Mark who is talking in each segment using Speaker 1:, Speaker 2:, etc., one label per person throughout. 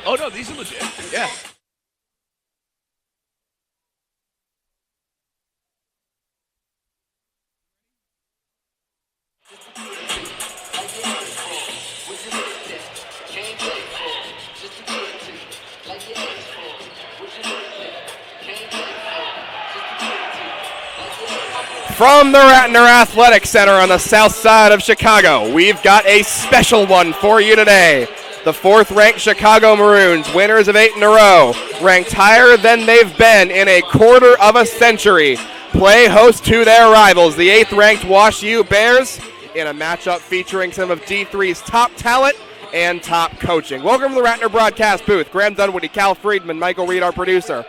Speaker 1: Oh, no, these are legit. Yeah.
Speaker 2: From the Ratner Athletic Center on the south side of Chicago, we've got a special one for you today. The fourth-ranked Chicago Maroons, winners of 8 in a row, ranked higher than they've been in a quarter of a century, play host to their rivals, the 8th-ranked Wash U Bears, in a matchup featuring some of D3's top talent and top coaching. Welcome to the Ratner broadcast booth. Graham Dunwoody, Cal Friedman, Michael Reed, our producer.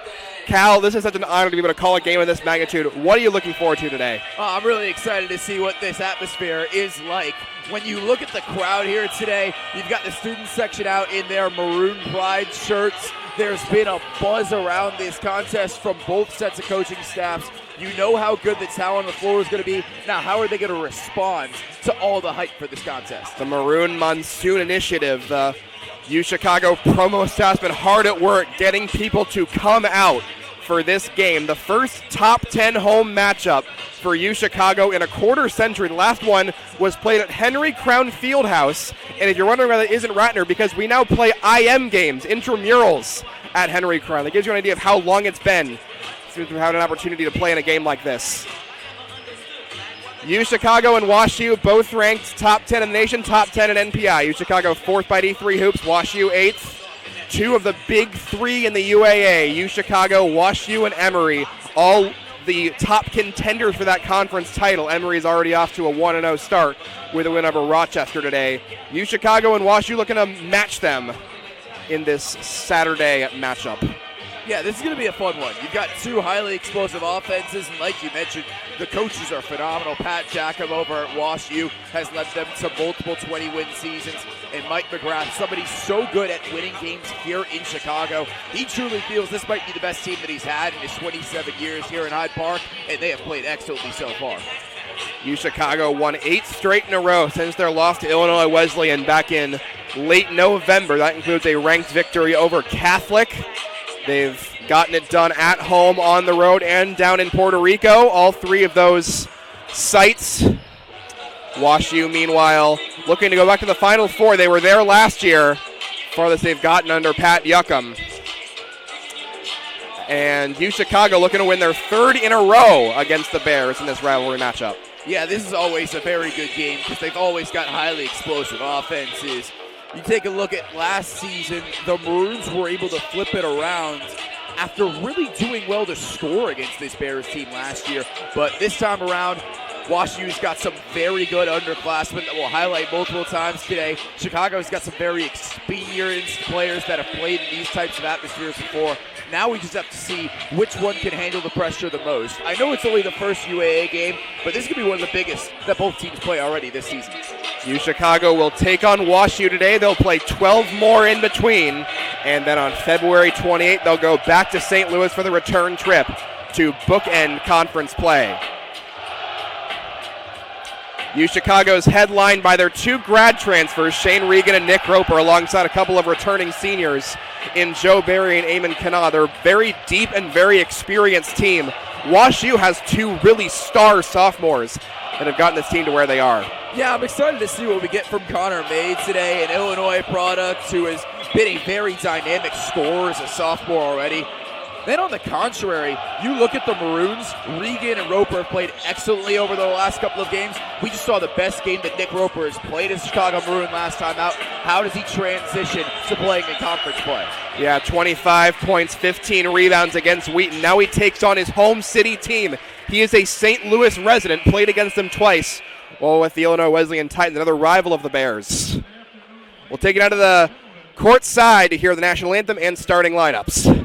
Speaker 2: Cal, this is such an honor to be able to call a game of this magnitude. What are you looking forward to today?
Speaker 1: I'm really excited to see what this atmosphere is like. When you look at the crowd here today, you've got the student section out in their maroon pride shirts. There's been a buzz around this contest from both sets of coaching staffs. You know how good the talent on the floor is going to be. Now, how are they going to respond to all the hype for this contest?
Speaker 2: The Maroon Monsoon Initiative, the U Chicago promo staff's been hard at work getting people to come out for this game. The first top 10 home matchup for U Chicago in a quarter century. The last one was played at Henry Crown Fieldhouse. And if you're wondering why that isn't Ratner, because we now play IM games, intramurals, at Henry Crown. That gives you an idea of how long it's been since we've had an opportunity to play in a game like this. U Chicago and Wash U both ranked top 10 in the nation, top 10 in NPI. U Chicago 4th by D3 hoops, Wash U 8th. Two of the big three in the UAA, U Chicago, Wash U, and Emory, all the top contenders for that conference title. Emory's already off to a 1-0 start with a win over Rochester today. U Chicago and Wash U looking to match them in this Saturday matchup.
Speaker 1: Yeah, this is going to be a fun one. You've got two highly explosive offenses, and like you mentioned, the coaches are phenomenal. Pat Jacob over at Wash U has led them to multiple 20-win seasons, and Mike McGrath, somebody so good at winning games here in Chicago. He truly feels this might be the best team that he's had in his 27 years here in Hyde Park, and they have played excellently so far.
Speaker 2: U Chicago won 8 straight in a row since their loss to Illinois Wesleyan back in late November. That includes a ranked victory over Catholic. They've gotten it done at home, on the road, and down in Puerto Rico. All three of those sites. Wash U, meanwhile, looking to go back to the Final Four. They were there last year, farthest they've gotten under Pat Yuckham. And U Chicago looking to win their 3rd in a row against the Bears in this rivalry matchup.
Speaker 1: Yeah, this is always a very good game because they've always got highly explosive offenses. You take a look at last season, the Maroons were able to flip it around after really doing well to score against this Bears team last year. But this time around, Wash U's got some very good underclassmen that we'll highlight multiple times today. Chicago's got some very experienced players that have played in these types of atmospheres before. Now we just have to see which one can handle the pressure the most. I know it's only the first UAA game, but this could be one of the biggest that both teams play already this season.
Speaker 2: U Chicago will take on Wash U today. They'll play 12 more in between. And then on February 28th, they'll go back to St. Louis for the return trip to bookend conference play. U Chicago's headlined by their 2 grad transfers, Shane Regan and Nick Roper, alongside a couple of returning seniors in Joe Barry and Eamon Kana. They're a very deep and very experienced team. Wash U has 2 really star sophomores that have gotten this team to where they are.
Speaker 1: Yeah, I'm excited to see what we get from Connor Maid today, an Illinois product who has been a very dynamic scorer as a sophomore already. Then on the contrary, you look at the Maroons, Regan and Roper have played excellently over the last couple of games. We just saw the best game that Nick Roper has played as a Chicago Maroon last time out. How does he transition to playing in conference play?
Speaker 2: Yeah, 25 points, 15 rebounds against Wheaton. Now he takes on his home city team. He is a St. Louis resident, played against them twice, while with the Illinois Wesleyan Titans, another rival of the Bears. We'll take it out of the court side to hear the national anthem and starting lineups.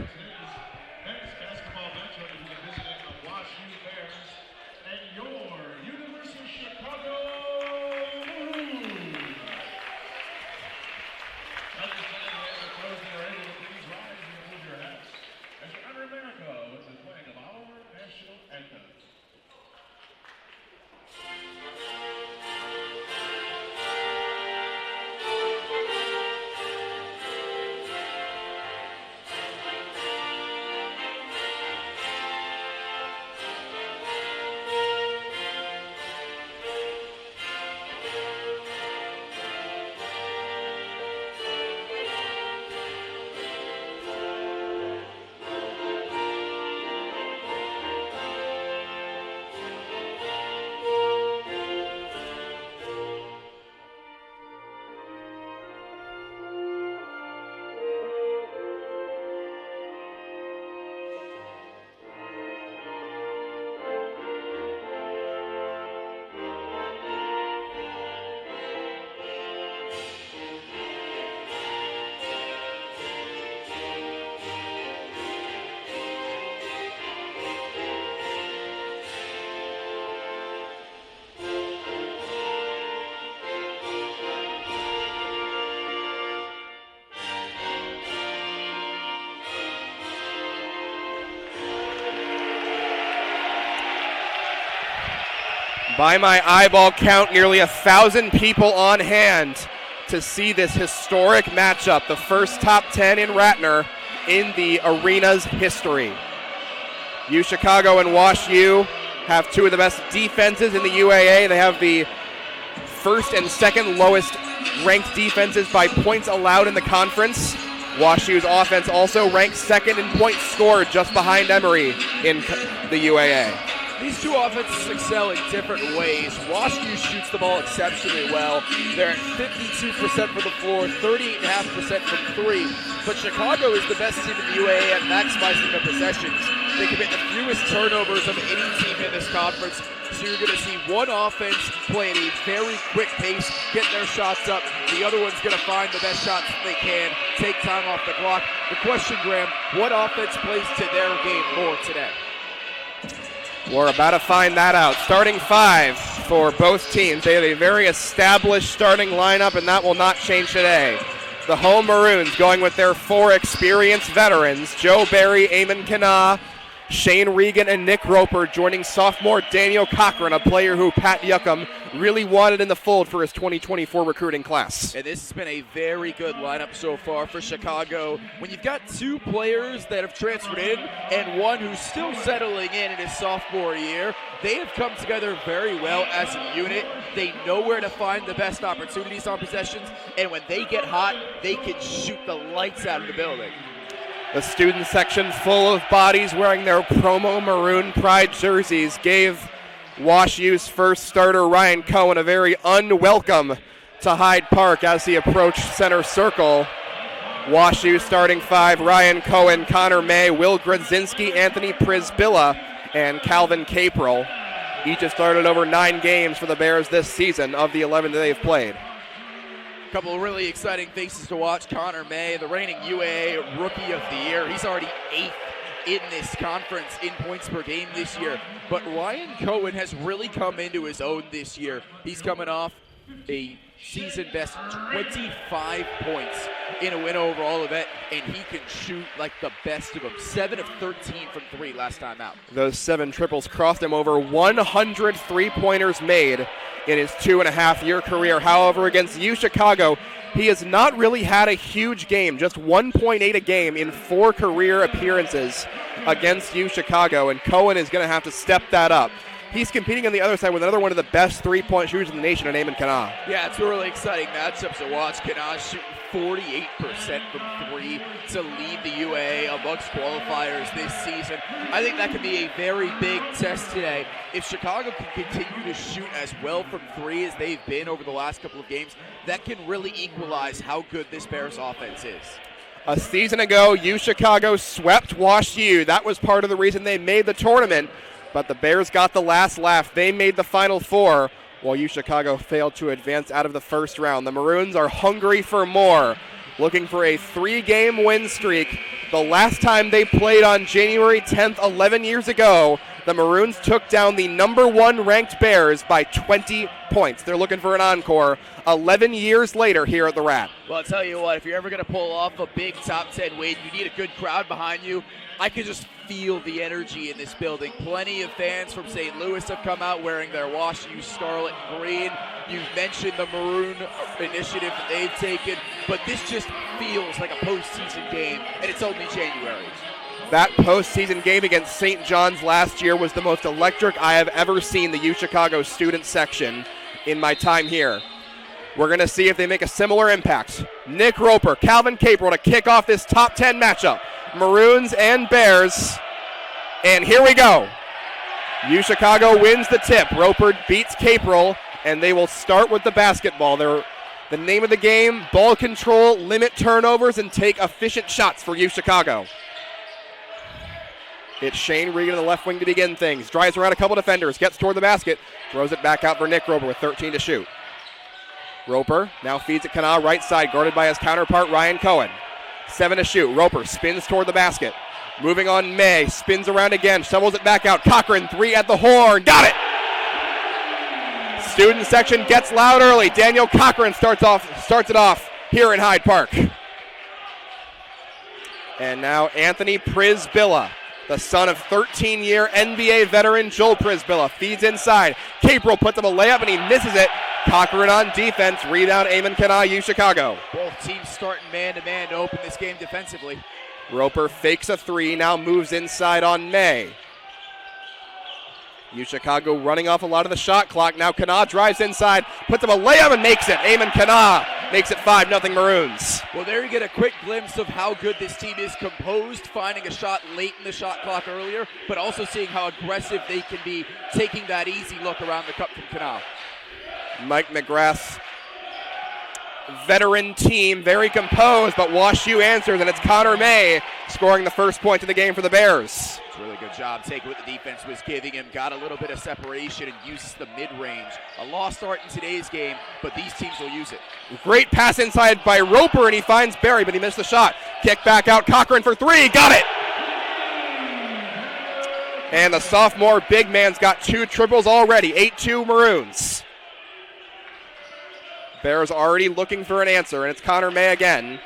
Speaker 2: By my eyeball count, nearly 1,000 people on hand to see this historic matchup, the first top 10 in Ratner in the arena's history. U Chicago and Wash U have two of the best defenses in the UAA. They have the first and second lowest ranked defenses by points allowed in the conference. Wash U's offense also ranks second in points scored, just behind Emory in the UAA.
Speaker 1: These two offenses excel in different ways. Wash U shoots the ball exceptionally well. They're at 52% from the floor, 38.5% from three. But Chicago is the best team in the UAA at maximizing their possessions. They commit the fewest turnovers of any team in this conference. So you're going to see one offense play at a very quick pace, get their shots up. The other one's going to find the best shots that they can, take time off the clock. The question, Graham, what offense plays to their game more today?
Speaker 2: We're about to find that out. Starting five for both teams. They have a very established starting lineup, and that will not change today. The home Maroons going with their four experienced veterans, Joe Barry, Eamon Kana, Shane Regan, and Nick Roper, joining sophomore Daniel Cochran, a player who Pat Yuckham really wanted in the fold for his 2024 recruiting class.
Speaker 1: And this has been a very good lineup so far for Chicago. When you've got two players that have transferred in and one who's still settling in his sophomore year, they have come together very well as a unit. They know where to find the best opportunities on possessions, and when they get hot, they can shoot the lights out of the building.
Speaker 2: The student section full of bodies wearing their promo maroon pride jerseys gave Wash U's first starter Ryan Cohen a very unwelcome to Hyde Park as he approached center circle. Wash U starting five, Ryan Cohen, Connor May, Will Grodzinski, Anthony Prisbilla, and Calvin Capril. Each have started over 9 games for the Bears this season of the 11 that they've played.
Speaker 1: Couple of really exciting faces to watch. Connor May, the reigning UAA Rookie of the Year. He's already 8th in this conference in points per game this year. But Ryan Cohen has really come into his own this year. He's coming off a season-best 25 points in a win over Olivet, and he can shoot like the best of them. 7 of 13 from 3 last time out.
Speaker 2: Those 7 triples crossed him. Over 100 three-pointers made in his 2.5-year career. However, against U Chicago, he has not really had a huge game, just 1.8 a game in 4 career appearances against U Chicago, and Cohen is going to have to step that up. He's competing on the other side with another one of the best three-point shooters in the nation, Eamon Kana.
Speaker 1: Yeah, it's a really exciting matchup to watch. Kana shooting 48% from 3 to lead the UAA amongst qualifiers this season. I think that could be a very big test today. If Chicago can continue to shoot as well from 3 as they've been over the last couple of games, that can really equalize how good this Bears offense is.
Speaker 2: A season ago, U Chicago swept Wash U. That was part of the reason they made the tournament. But the Bears got the last laugh. They made the Final Four, while U Chicago failed to advance out of the first round. The Maroons are hungry for more, looking for a 3-game win streak. The last time they played on January 10th, 11 years ago, the Maroons took down the number 1 ranked Bears by 20 points. They're looking for an encore 11 years later here at the Rat.
Speaker 1: Well, I'll tell you what, if you're ever going to pull off a big top 10 win, you need a good crowd behind you. I can just feel the energy in this building. Plenty of fans from St. Louis have come out wearing their Wash U scarlet and green. You've mentioned the Maroon initiative that they've taken, but this just feels like a postseason game, and it's only January.
Speaker 2: That postseason game against St. John's last year was the most electric I have ever seen the U Chicago student section in my time here. We're going to see if they make a similar impact. Nick Roper, Calvin Capril to kick off this top 10 matchup. Maroons and Bears. And here we go. U Chicago wins the tip. Roper beats Capril, and they will start with the basketball. The name of the game, ball control, limit turnovers, and take efficient shots for U Chicago. It's Shane Regan on the left wing to begin things. Drives around a couple defenders, gets toward the basket, throws it back out for Nick Roper with 13 to shoot. Roper now feeds it Kana right side, guarded by his counterpart Ryan Cohen. 7 to shoot. Roper spins toward the basket. Moving on May, spins around again, shovels it back out. Cochran, 3 at the horn. Got it! Student section gets loud early. Daniel Cochran starts it off here in Hyde Park. And now Anthony Prisbilla, The son of 13-year NBA veteran Joel Przybilla feeds inside. Capril puts up a layup and he misses it. Cochran on defense. Rebound, Eamon Kana, U Chicago.
Speaker 1: Both teams starting man-to-man to open this game defensively.
Speaker 2: Roper fakes a three, now moves inside on May. U Chicago running off a lot of the shot clock. Now Kana drives inside, puts up a layup and makes it. Eamon Kana makes it 5-0 Maroons.
Speaker 1: Well, there you get a quick glimpse of how good this team is composed, finding a shot late in the shot clock earlier, but also seeing how aggressive they can be, taking that easy look around the cup from Kana.
Speaker 2: Mike McGrath's veteran team, very composed, but Wash U answers, and it's Connor May scoring the first point of the game for the Bears.
Speaker 1: It's a really good job taking what the defense was giving him, got a little bit of separation and uses the mid-range. A lost art in today's game, but these teams will use it.
Speaker 2: Great pass inside by Roper, and he finds Barry, but he missed the shot. Kick back out, Cochran for three, got it! And the sophomore big man's got 2 triples already, 8-2 Maroons. Bears already looking for an answer, and it's Connor May again.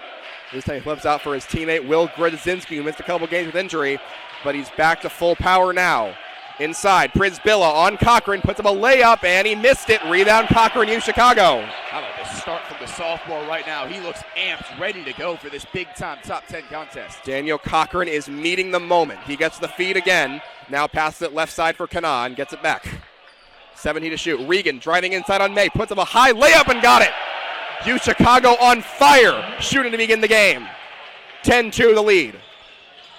Speaker 2: This time he flips out for his teammate Will Grodzinski, who missed a couple games with injury, but he's back to full power now. Inside, Przybilla on Cochran, puts up a layup, and he missed it. Rebound, Cochran, U Chicago.
Speaker 1: How about the start from the sophomore right now? He looks amped, ready to go for this big-time top 10 contest.
Speaker 2: Daniel Cochran is meeting the moment. He gets the feed again. Now passes it left side for Kana and gets it back. 17 to shoot. Regan driving inside on May, puts up a high layup and got it. U Chicago on fire, shooting to begin the game. 10-2 the lead.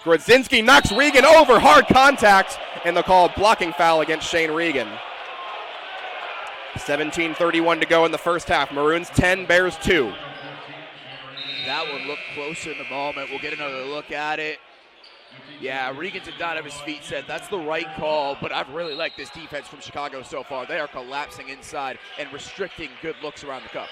Speaker 2: Grodzinski knocks Regan over, hard contact, and they'll call a blocking foul against Shane Regan. 17:31 to go in the first half. Maroons 10, Bears 2.
Speaker 1: That one looked closer in the moment. We'll get another look at it. Yeah, Regan did not have his feet set. That's the right call, but I've really liked this defense from Chicago so far. They are collapsing inside and restricting good looks around the cup.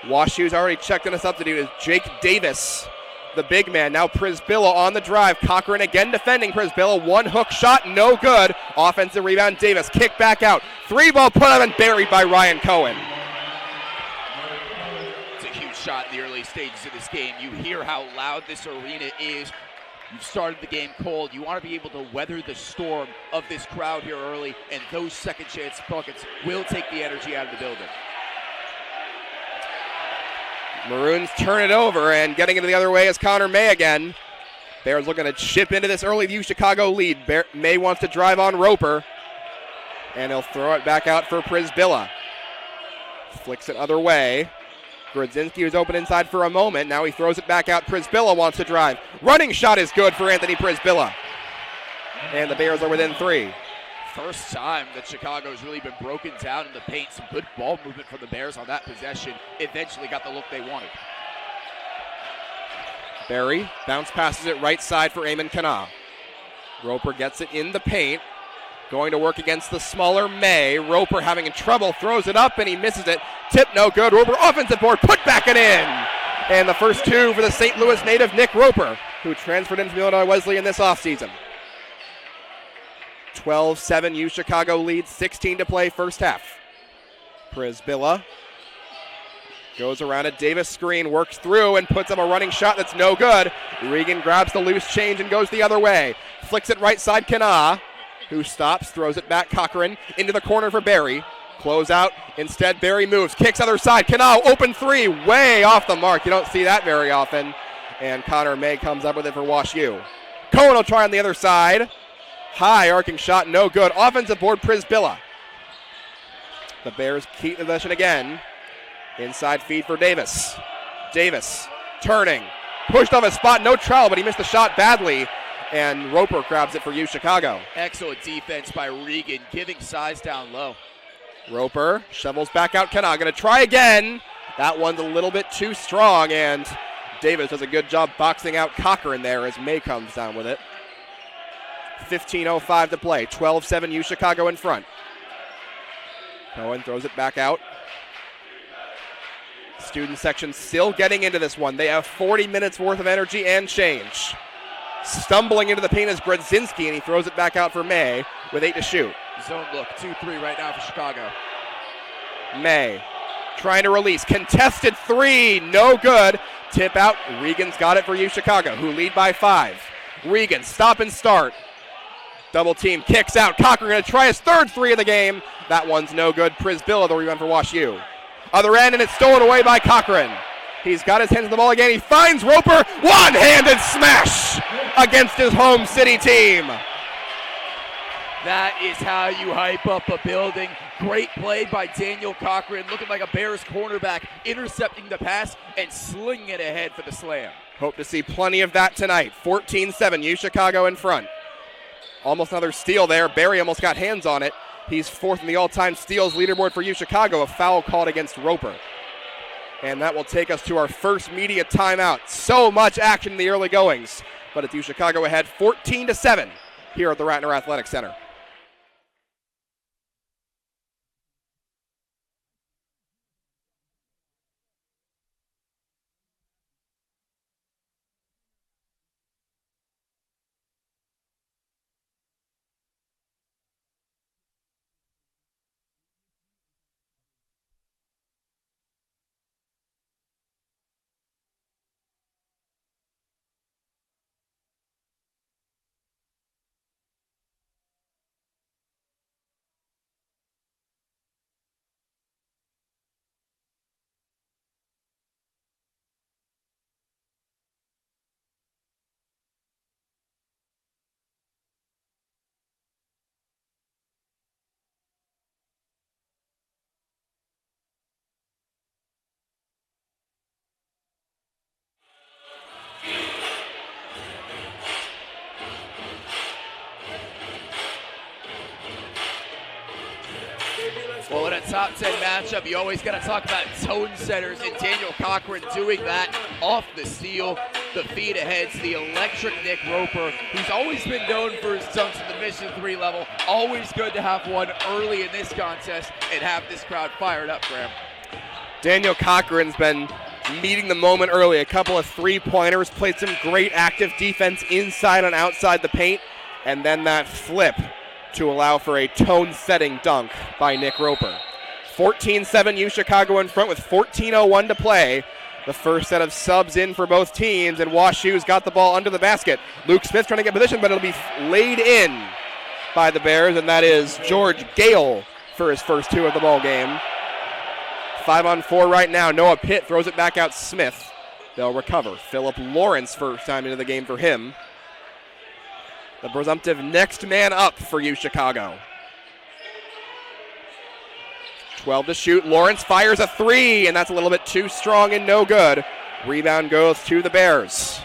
Speaker 2: WashU's already checked in a substitute is Jake Davis, the big man. Now Przybilla on the drive. Cochran again defending Przybilla. One hook shot, no good. Offensive rebound, Davis. Kick back out. 3-ball put up and buried by Ryan Cohen.
Speaker 1: It's a huge shot in the early stages of this game. You hear how loud this arena is. You've started the game cold. You want to be able to weather the storm of this crowd here early, and those second chance buckets will take the energy out of the building.
Speaker 2: Maroons turn it over, and getting it the other way is Connor May again. Bears looking to chip into this early U Chicago lead. May wants to drive on Roper, and he'll throw it back out for Przybilla. Flicks it other way. Grodzinski was open inside for a moment. Now he throws it back out. Przybilla wants to drive. Running shot is good for Anthony Przybilla. And the Bears are within 3.
Speaker 1: First time that Chicago's really been broken down in the paint. Some good ball movement from the Bears on that possession. Eventually got the look they wanted.
Speaker 2: Barry bounce passes it right side for Eamon Kana. Roper gets it in the paint. Going to work against the smaller May. Roper having trouble, throws it up, and he misses it. Tip no good. Roper offensive board, put back it in. And the first 2 for the St. Louis native Nick Roper, who transferred into Illinois Wesleyan this offseason. 12-7 U Chicago leads, 16 to play first half. Przybilla goes around a Davis screen, works through, and puts up a running shot that's no good. Regan grabs the loose change and goes the other way. Flicks it right side, Kana, who stops, throws it back, Cochran, into the corner for Barry. Close out, instead Barry moves, kicks other side, Kana, open 3, way off the mark. You don't see that very often. And Connor May comes up with it for Wash U. Cohen will try on the other side. High arcing shot, no good. Offensive board, Przybilla. The Bears keep the possession again. Inside feed for Davis. Davis turning, pushed off his spot, no travel, but he missed the shot badly. And Roper grabs it for U Chicago.
Speaker 1: Excellent defense by Regan, giving size down low.
Speaker 2: Roper shovels back out. Kana going to try again. That one's a little bit too strong, and Davis does a good job boxing out Cochran there as May comes down with it. 15:05 to play. 12-7 U Chicago in front. Cohen throws it back out. Student section still getting into this one. They have 40 minutes worth of energy and change. Stumbling into the paint is Grodzinski, and he throws it back out for May with 8 to shoot.
Speaker 1: Zone look, 2-3 right now for Chicago.
Speaker 2: May trying to release. Contested 3, no good. Tip out. Regan's got it for U Chicago, who lead by 5. Regan, stop and start. Double team, kicks out. Cochran going to try his third three of the game. That one's no good. Prisbilla, the rebound for Wash U. Other end, and it's stolen away by Cochran. He's got his hands on the ball again. He finds Roper. One-handed smash against his home city team.
Speaker 1: That is how you hype up a building. Great play by Daniel Cochran, looking like a Bears cornerback, intercepting the pass and slinging it ahead for the slam.
Speaker 2: Hope to see plenty of that tonight. 14-7, U Chicago in front. Almost another steal there. Barry almost got hands on it. He's fourth in the all-time steals leaderboard for U Chicago. A foul called against Roper. And that will take us to our first media timeout. So much action in the early goings. But it's U Chicago ahead 14-7 here at the Ratner Athletic Center.
Speaker 1: Well, in a top 10 matchup, you always got to talk about tone setters, and Daniel Cochran doing that off the steal, the feed ahead to the electric Nick Roper, who's always been known for his dunks at the Mission 3 level. Always good to have one early in this contest and have this crowd fired up, Graham.
Speaker 2: Daniel Cochran's been meeting the moment early. A couple of three-pointers, played some great active defense inside and outside the paint, and then that flip to allow for a tone-setting dunk by Nick Roper. 14-7 U Chicago in front with 14:01 to play. The first set of subs in for both teams, and Wash U's got the ball under the basket. Luke Smith trying to get position, but it'll be laid in by the Bears, and that is George Gale for his first two of the ball game. 5-on-4 right now. Noah Pitt throws it back out Smith. They'll recover. Philip Lawrence first time into the game for him. The presumptive next man up for U Chicago. 12 to shoot. Lawrence fires a three, and that's a little bit too strong and no good. Rebound goes to the Bears.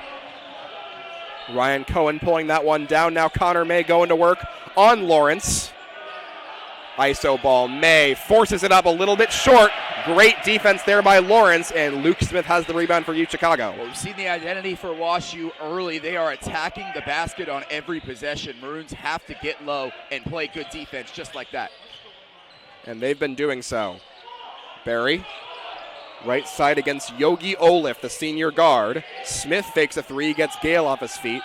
Speaker 2: Ryan Cohen pulling that one down. Now Connor May going to work on Lawrence. ISO ball. May forces it up a little bit short. Great defense there by Lawrence, and Luke Smith has the rebound for U Chicago.
Speaker 1: Well, we've seen the identity for Wash U early. They are attacking the basket on every possession. Maroons have to get low and play good defense just like that.
Speaker 2: And they've been doing so. Barry, right side against Yogi Olif, the senior guard. Smith fakes a three, gets Gale off his feet.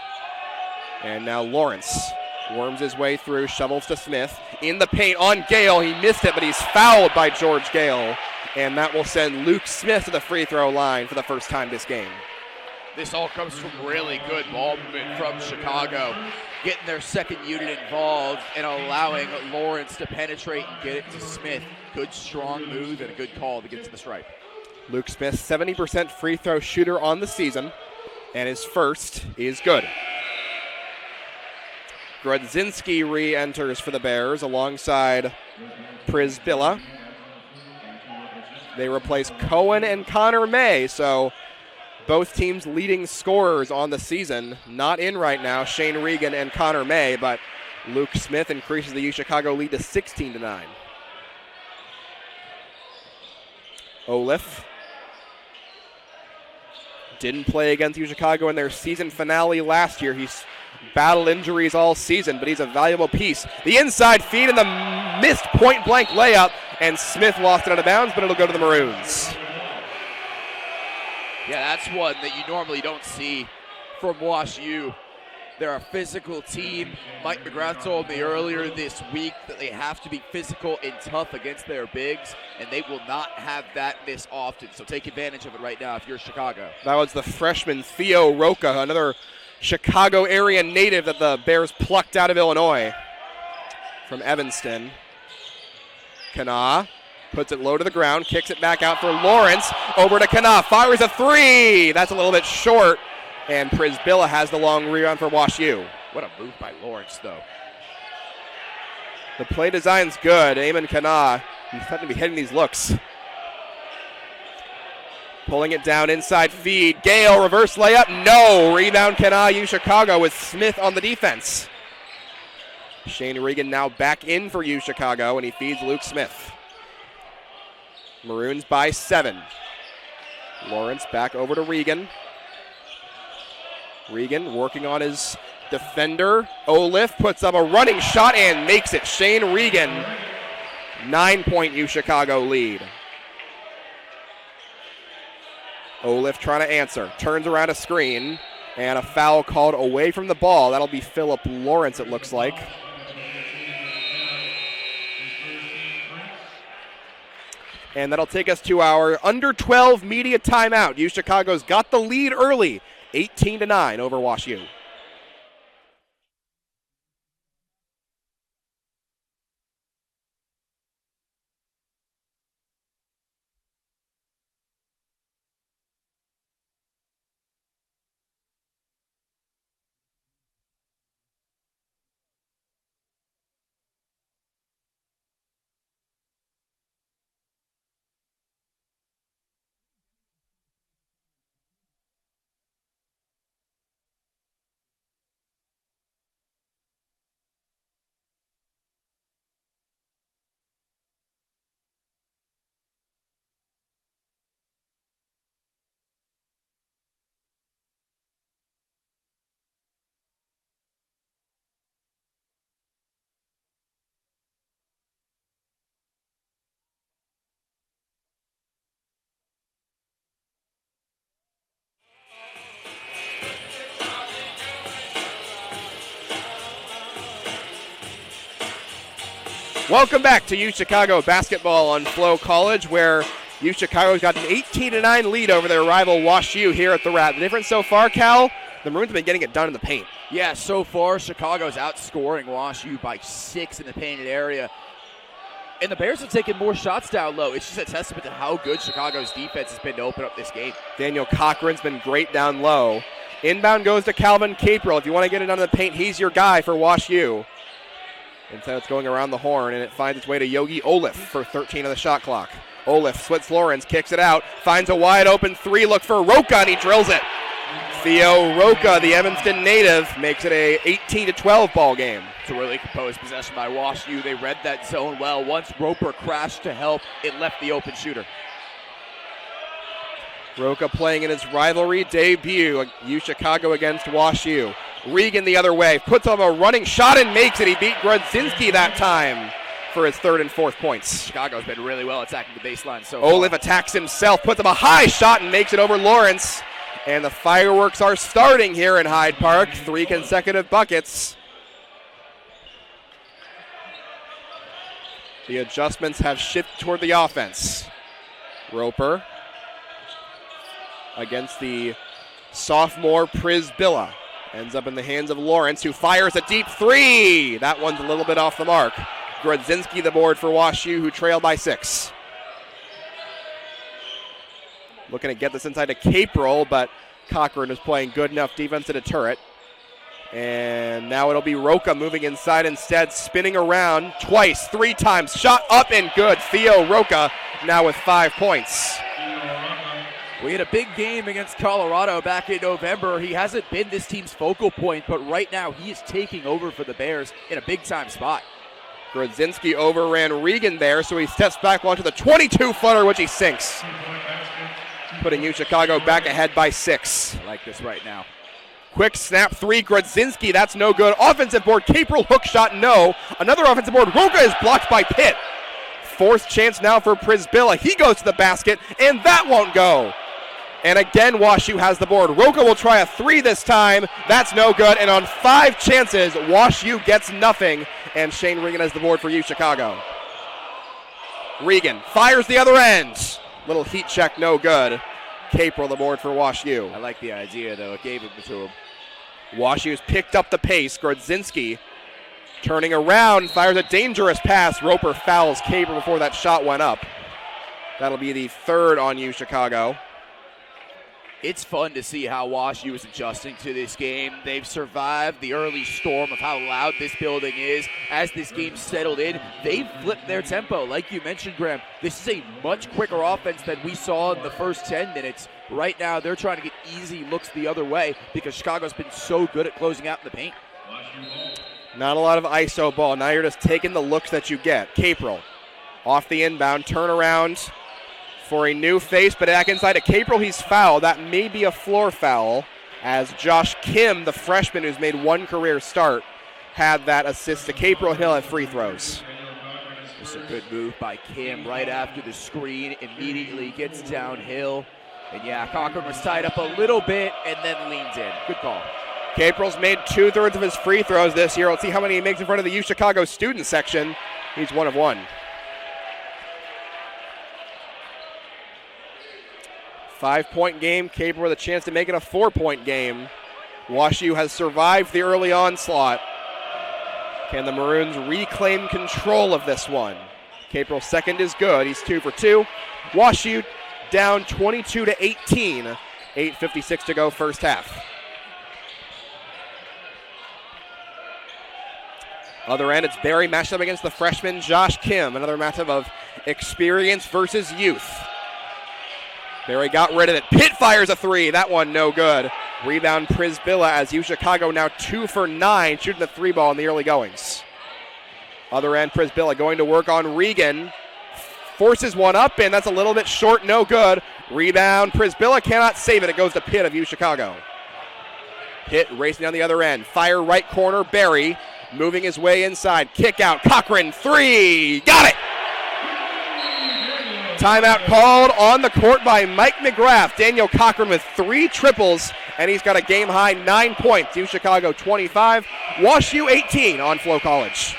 Speaker 2: And now Lawrence worms his way through, shovels to Smith. In the paint on Gale. He missed it, but he's fouled by George Gale. And that will send Luke Smith to the free throw line for the first time this game.
Speaker 1: This all comes from really good ball movement from Chicago, getting their second unit involved and allowing Lawrence to penetrate and get it to Smith. Good, strong move and a good call to get to the stripe.
Speaker 2: Luke Smith, 70% free throw shooter on the season, and his first is good. Grodzinski re-enters for the Bears alongside Prisbilla. They replace Cohen and Connor May, so both teams' leading scorers on the season not in right now, Shane Regan and Connor May, but Luke Smith increases the U Chicago lead to 16-9. Olif didn't play against U Chicago in their season finale last year. He's battled injuries all season, but he's a valuable piece. The inside feed and the missed point-blank layup, and Smith lost it out of bounds, but it'll go to the Maroons.
Speaker 1: Yeah, that's one that you normally don't see from Wash U. They're a physical team. Mike McGrath told me earlier this week that they have to be physical and tough against their bigs, and they will not have that this often. So take advantage of it right now if you're Chicago.
Speaker 2: That was the freshman Theo Roca, another Chicago area native that the Bears plucked out of Illinois from Evanston. Kana puts it low to the ground, kicks it back out for Lawrence. Over to Kana, fires a three. That's a little bit short, and Przybilla has the long rebound for Wash U.
Speaker 1: What a move by Lawrence, though.
Speaker 2: The play design's good. Eamon Kana, he's starting to be hitting these looks. Pulling it down inside feed. Gale, reverse layup. No. Rebound Kana, U Chicago with Smith on the defense. Shane Regan now back in for U Chicago, and he feeds Luke Smith. Maroons by 7. Lawrence back over to Regan. Regan working on his defender. Olif puts up a running shot and makes it. Shane Regan, 9-point U Chicago lead. Olif trying to answer. Turns around a screen, and a foul called away from the ball. That'll be Phillip Lawrence, it looks like. And that'll take us to our under 12 media timeout. U Chicago's got the lead early, 18-9 over Wash U. Welcome back to U Chicago basketball on Flow College, where U Chicago's got an 18-9 lead over their rival Wash U here at the Rat. The difference so far, Cal, the Maroons have been getting it done in the paint.
Speaker 1: Yeah, so far Chicago's outscoring Wash U by 6 in the painted area. And the Bears have taken more shots down low. It's just a testament to how good Chicago's defense has been to open up this game.
Speaker 2: Daniel Cochran's been great down low. Inbound goes to Calvin Caprell. If you want to get it under the paint, he's your guy for Wash U. Instead, it's going around the horn, and it finds its way to Yogi Olif for 13 on the shot clock. Olif splits Lawrence, kicks it out, finds a wide-open three, look for Roca, and he drills it. Theo Roca, the Evanston native, makes it a 18-12 ball game.
Speaker 1: It's a really composed possession by Wash U. They read that zone well. Once Roper crashed to help, it left the open shooter.
Speaker 2: Roca playing in his rivalry debut, U Chicago against Wash U. Regan the other way, puts up a running shot and makes it. He beat Grudzinski that time for his third and fourth points.
Speaker 1: Chicago's been really well attacking the baseline so far.
Speaker 2: Olif attacks himself, puts up a high shot and makes it over Lawrence. And the fireworks are starting here in Hyde Park. 3 consecutive buckets. The adjustments have shifted toward the offense. Roper against the sophomore Przybilla. Ends up in the hands of Lawrence, who fires a deep three. That one's a little bit off the mark. Grudzinski the board for Wash U, who trailed by 6. Looking to get this inside to Caprell, but Cochran is playing good enough defense to deter it. And now it'll be Roca moving inside instead, spinning around twice, 3 times. Shot up and good. Theo Roca now with 5 points.
Speaker 1: We had a big game against Colorado back in November. He hasn't been this team's focal point, but right now he is taking over for the Bears in a big-time spot.
Speaker 2: Grudzinski overran Regan there, so he steps back onto the 22-footer, which he sinks. Putting U Chicago back ahead by 6.
Speaker 1: I like this right now.
Speaker 2: Quick snap 3, Grudzinski, that's no good. Offensive board, Caprell, hook shot, no. Another offensive board, Roca is blocked by Pitt. 4th chance now for Przybilla. He goes to the basket, and that won't go. And again, Wash U has the board. Roca will try a 3 this time. That's no good. And on 5 chances, Wash U gets nothing. And Shane Regan has the board for U Chicago. Regan fires the other end. Little heat check, no good. Caprell the board for Wash U.
Speaker 1: I like the idea, though. It gave it to him.
Speaker 2: WashU's picked up the pace. Grodzinski turning around, fires a dangerous pass. Roper fouls Caper before that shot went up. That'll be the third on U Chicago.
Speaker 1: It's fun to see how WashU is adjusting to this game. They've survived the early storm of how loud this building is. As this game settled in, they've flipped their tempo. Like you mentioned, Graham, this is a much quicker offense than we saw in the first 10 minutes. Right now, they're trying to get easy looks the other way because Chicago's been so good at closing out in the paint.
Speaker 2: Not a lot of ISO ball. Now you're just taking the looks that you get. Capril off the inbound, turnaround for a new face, but back inside to Capril. He's fouled. That may be a floor foul, as Josh Kim, the freshman who's made one career start, had that assist to Capril. He'll have free throws.
Speaker 1: It's a good move by Kim right after the screen. Immediately gets downhill. And yeah, Cochran was tied up a little bit and then leans in. Good call.
Speaker 2: Capril's made 2/3 of his free throws this year. Let's see how many he makes in front of the U Chicago student section. He's 1 of 1. 5-point game. Capril with a chance to make it a 4-point game. WashU has survived the early onslaught. Can the Maroons reclaim control of this one? Capril's second is good. He's 2 for 2. WashU down 22-18. 8:56 to go first half. Other end, it's Barry matched up against the freshman Josh Kim. Another matchup of experience versus youth. Barry got rid of it. Pitt fires a 3. That one no good. Rebound Prisbilla as U Chicago now 2 for 9, shooting the 3 ball in the early goings. Other end, Prisbilla going to work on Regan. Forces one up, and that's a little bit short, no good. Rebound, Prisbilla cannot save it. It goes to Pitt of U Chicago. Pitt racing down the other end. Fire right corner, Barry moving his way inside. Kick out, Cochran, 3. Got it! Timeout called on the court by Mike McGrath. Daniel Cochran with 3 triples, and he's got a game-high 9 points. U Chicago 25, WashU 18 on Flow College.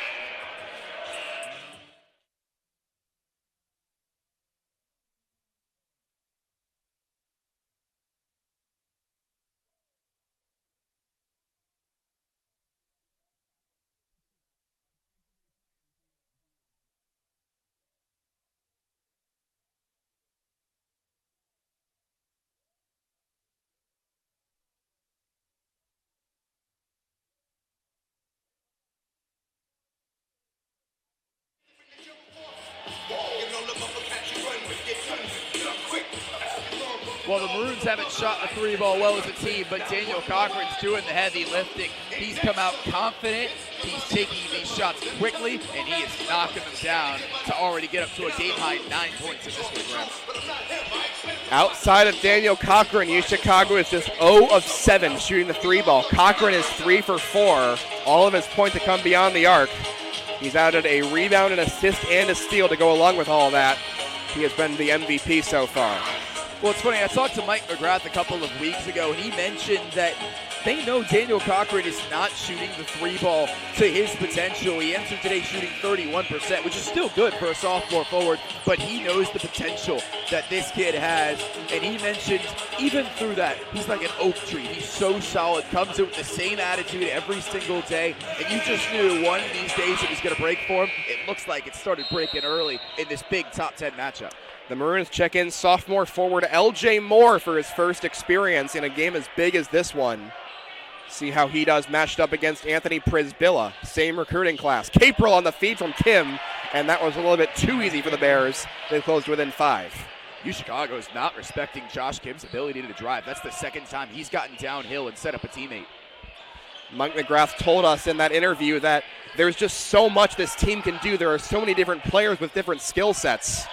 Speaker 1: Well, the Maroons haven't shot the 3 ball well as a team, but Daniel Cochran's doing the heavy lifting. He's come out confident, he's taking these shots quickly, and he is knocking them down to already get up to a game-high 9 points in this program.
Speaker 2: Outside of Daniel Cochran, U Chicago is just 0 of 7 shooting the 3 ball. Cochran is 3 for 4. All of his points have come beyond the arc. He's added a rebound, an assist, and a steal to go along with all that. He has been the MVP so far.
Speaker 1: Well, it's funny, I talked to Mike McGrath a couple of weeks ago, and he mentioned that they know Daniel Cochran is not shooting the 3 ball to his potential. He entered today shooting 31%, which is still good for a sophomore forward, but he knows the potential that this kid has. And he mentioned even through that, he's like an oak tree. He's so solid, comes in with the same attitude every single day, and you just knew one of these days it was going to break for him. It looks like it started breaking early in this big top 10 matchup.
Speaker 2: The Maroons check in sophomore forward LJ Moore for his first experience in a game as big as this one. See how he does matched up against Anthony Prisbilla. Same recruiting class. Capril on the feed from Kim, and that was a little bit too easy for the Bears. They closed within 5.
Speaker 1: U Chicago is not respecting Josh Kim's ability to drive. That's the second time he's gotten downhill and set up a teammate.
Speaker 2: Mike McGrath told us in that interview that there's just so much this team can do. There are so many different players with different skill sets.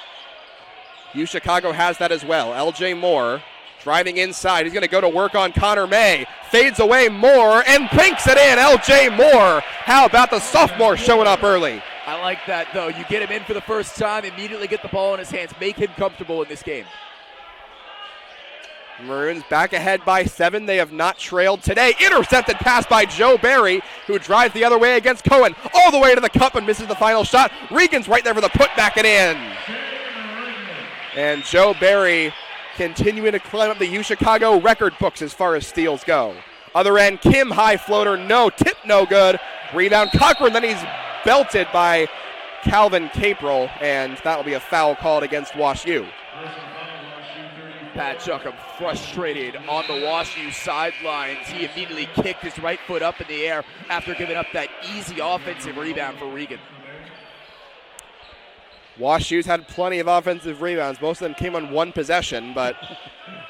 Speaker 2: U Chicago has that as well. LJ Moore driving inside. He's going to go to work on Connor May. Fades away Moore and pinks it in. LJ Moore. How about the sophomore showing up early?
Speaker 1: I like that, though. You get him in for the first time, immediately get the ball in his hands. Make him comfortable in this game.
Speaker 2: Maroons back ahead by 7. They have not trailed today. Intercepted pass by Joe Barry, who drives the other way against Cohen. All the way to the cup and misses the final shot. Regan's right there for the putback and in. And Joe Barry continuing to climb up the U Chicago record books as far as steals go. Other end, Kim, high floater, no. Tip, no good. Rebound, Cochran, then he's belted by Calvin Capril, and that will be a foul called against Wash U.
Speaker 1: Pat Chuckham frustrated on the Wash U sidelines. He immediately kicked his right foot up in the air after giving up that easy offensive rebound for Regan.
Speaker 2: Wash U's had plenty of offensive rebounds. Most of them came on one possession, but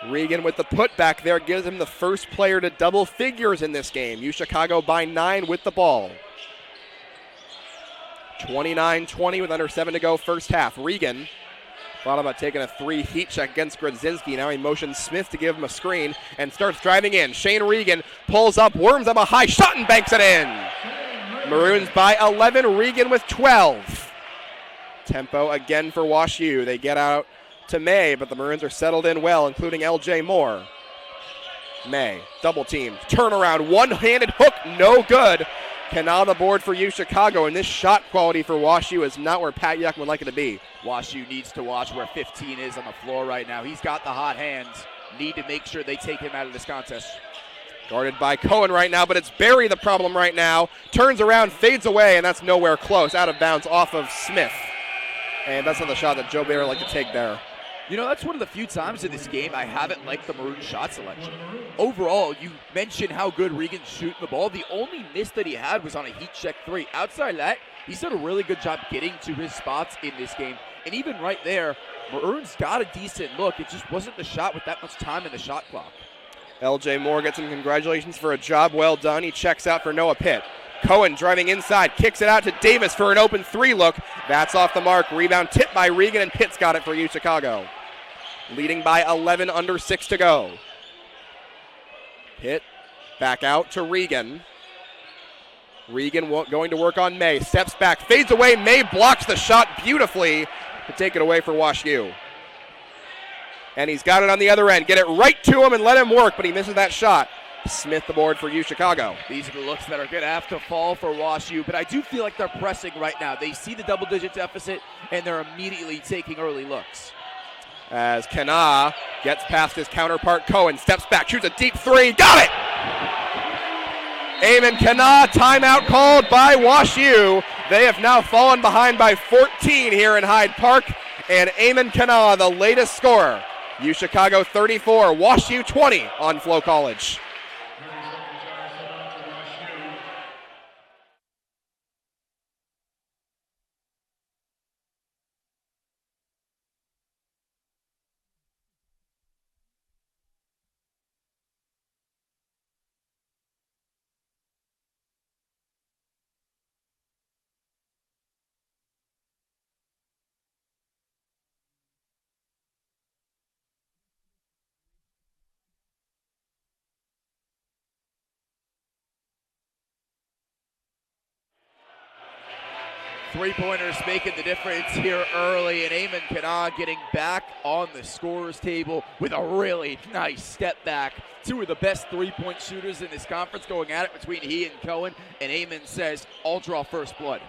Speaker 2: Regan with the putback there gives him the first player to double figures in this game. U Chicago by 9 with the ball. 29-20 with under 7 to go first half. Regan thought about taking a 3 heat check against Grodzinski. Now he motions Smith to give him a screen and starts driving in. Shane Regan pulls up, worms up a high shot and banks it in. Maroons by 11, Regan with 12. Tempo again for Wash U. They get out to May, but the Maroons are settled in well, including L.J. Moore. May, double team, turnaround, one-handed hook, no good. Can on the board for U Chicago, and this shot quality for Wash U is not where Pat Yuck would like it to be.
Speaker 1: Wash U needs to watch where 15 is on the floor right now. He's got the hot hands. Need to make sure they take him out of this contest.
Speaker 2: Guarded by Cohen right now, but it's Barry the problem right now. Turns around, fades away, and that's nowhere close. Out of bounds off of Smith. And that's not the shot that Joe Barry would like to take there.
Speaker 1: You know, that's one of the few times in this game I haven't liked the Maroon shot selection. Overall, you mentioned how good Regan's shooting the ball. The only miss that he had was on a heat check 3. Outside of that, he's done a really good job getting to his spots in this game. And even right there, Maroon's got a decent look. It just wasn't the shot with that much time in the shot clock.
Speaker 2: L.J. Moore gets some congratulations for a job well done. He checks out for Noah Pitt. Cohen driving inside, kicks it out to Davis for an open 3 look. That's off the mark. Rebound tipped by Regan, and Pitt's got it for U Chicago. Leading by 11, under 6 to go. Pitt back out to Regan. Regan going to work on May. Steps back, fades away. May blocks the shot beautifully to take it away for Wash U. And he's got it on the other end. Get it right to him and let him work, but he misses that shot. Smith the board for U Chicago.
Speaker 1: These are the looks that are going to have to fall for Wash U, but I do feel like they're pressing right now. They see the double-digit deficit, and they're immediately taking early looks.
Speaker 2: As Kana gets past his counterpart, Cohen steps back, shoots a deep 3, got it! Eamon Kana, timeout called by Wash U. They have now fallen behind by 14 here in Hyde Park, and Eamon Kana, the latest scorer. U Chicago 34, Wash U 20 on Flow College.
Speaker 1: Three-pointers making the difference here early, and Eamon Kana getting back on the scorer's table with a really nice step back. 2 of the best three-point shooters in this conference going at it between he and Cohen, and Eamon says, I'll draw first blood.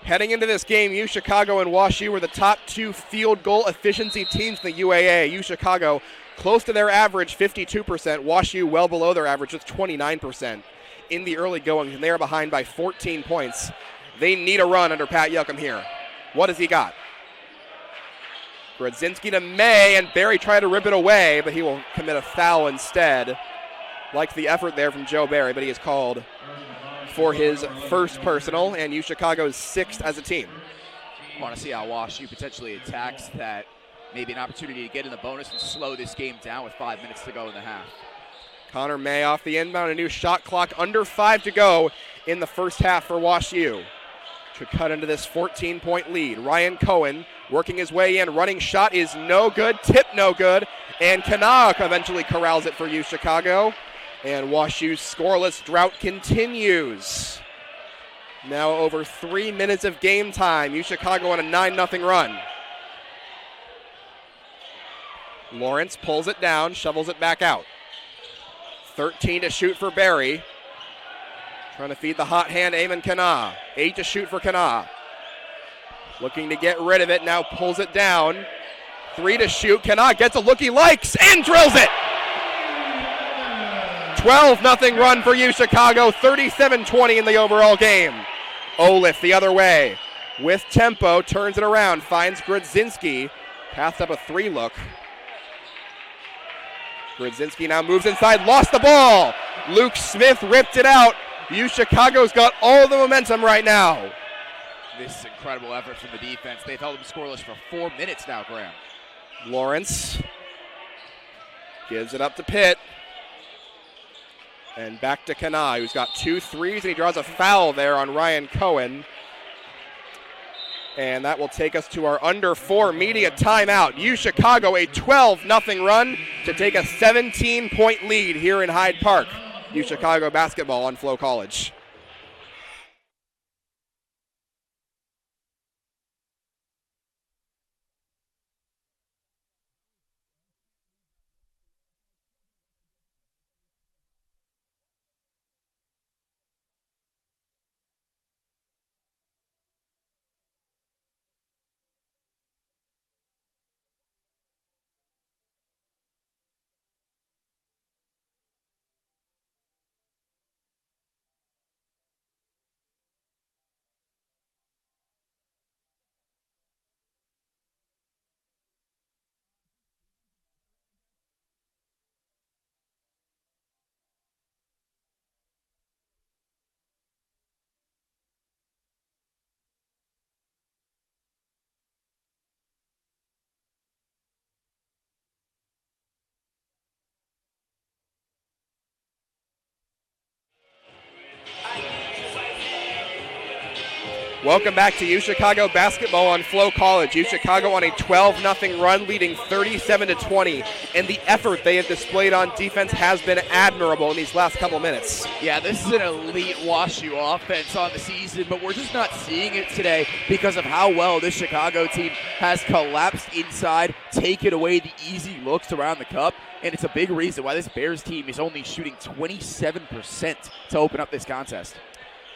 Speaker 2: Heading into this game, U Chicago and Wash U were the top 2 field goal efficiency teams in the UAA. U Chicago close to their average, 52%. Wash U well below their average, just 29% in the early going, and they are behind by 14 points. They need a run under Pat Yuckham here. What has he got? Grodzinski to May, and Barry tried to rip it away, but he will commit a foul instead. Like the effort there from Joe Barry, but he is called for his first personal, and U Chicago's 6th as a team.
Speaker 1: I want to see how Wash U potentially attacks that. Maybe an opportunity to get in the bonus and slow this game down with 5 minutes to go in the half.
Speaker 2: Connor May off the inbound, a new shot clock, under 5 to go in the first half for Wash U. To cut into this 14-point lead. Ryan Cohen working his way in. Running shot is no good. Tip no good. And Kana eventually corrals it for U Chicago. And Wash U's scoreless drought continues. Now over 3 minutes of game time. U Chicago on a 9-0 run. Lawrence pulls it down, shovels it back out. 13 to shoot for Barry. Trying to feed the hot hand, Eamon Kana. 8 to shoot for Kana. Looking to get rid of it, now pulls it down. 3 to shoot, Kana gets a look he likes and drills it! 12-0 run for U Chicago, 37-20 in the overall game. Olaf the other way with tempo, turns it around, finds Grodzinski, passed up a 3-look. Grodzinski now moves inside, lost the ball. Luke Smith ripped it out. U Chicago's got all the momentum right now.
Speaker 1: This is incredible effort from the defense. They've held them scoreless for 4 minutes now, Graham.
Speaker 2: Lawrence gives it up to Pitt. And back to Kana, who's got 2 threes, and he draws a foul there on Ryan Cohen. And that will take us to our under 4 media timeout. U Chicago a 12-0 run to take a 17-point lead here in Hyde Park. U Chicago basketball on Flow College. Welcome back to U Chicago basketball on Flow College. U Chicago on a 12-0 run, leading 37-20, and the effort they have displayed on defense has been admirable in these last couple minutes.
Speaker 1: Yeah, this is an elite WashU offense on the season, but we're just not seeing it today because of how well this Chicago team has collapsed inside, taken away the easy looks around the cup, and it's a big reason why this Bears team is only shooting 27% to open up this contest.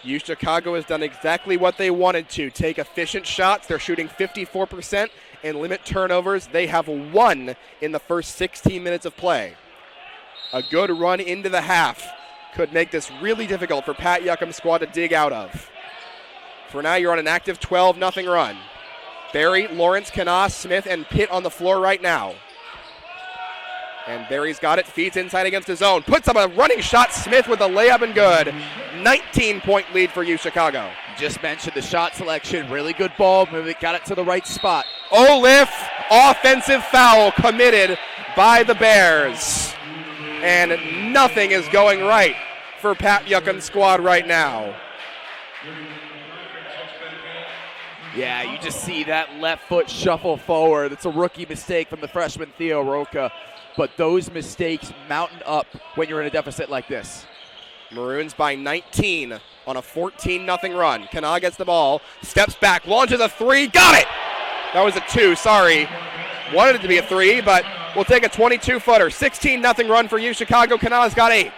Speaker 2: U Chicago has done exactly what they wanted to. Take efficient shots. They're shooting 54% and limit turnovers. They have won in the first 16 minutes of play. A good run into the half could make this really difficult for Pat Yuckum's squad to dig out of. For now, you're on an active 12-0 run. Barry, Lawrence, Kana, Smith, and Pitt on the floor right now. And Barry's got it, feeds inside against his own. Puts up a running shot, Smith with a layup and good. 19-point lead for U Chicago.
Speaker 1: Just mentioned the shot selection, really good ball movement, got it to the right spot.
Speaker 2: Olaf, offensive foul committed by the Bears. And nothing is going right for Pat Yuckum's squad right now.
Speaker 1: Yeah, you just see that left foot shuffle forward. It's a rookie mistake from the freshman Theo Roca. But those mistakes mountain up when you're in a deficit like this.
Speaker 2: Maroons by 19 on a 14-0 run. Kana gets the ball, steps back, launches a 3, got it! That was a 2, sorry. Wanted it to be a 3, but we'll take a 22-footer. 16-0 run for U Chicago. Kana's got 8.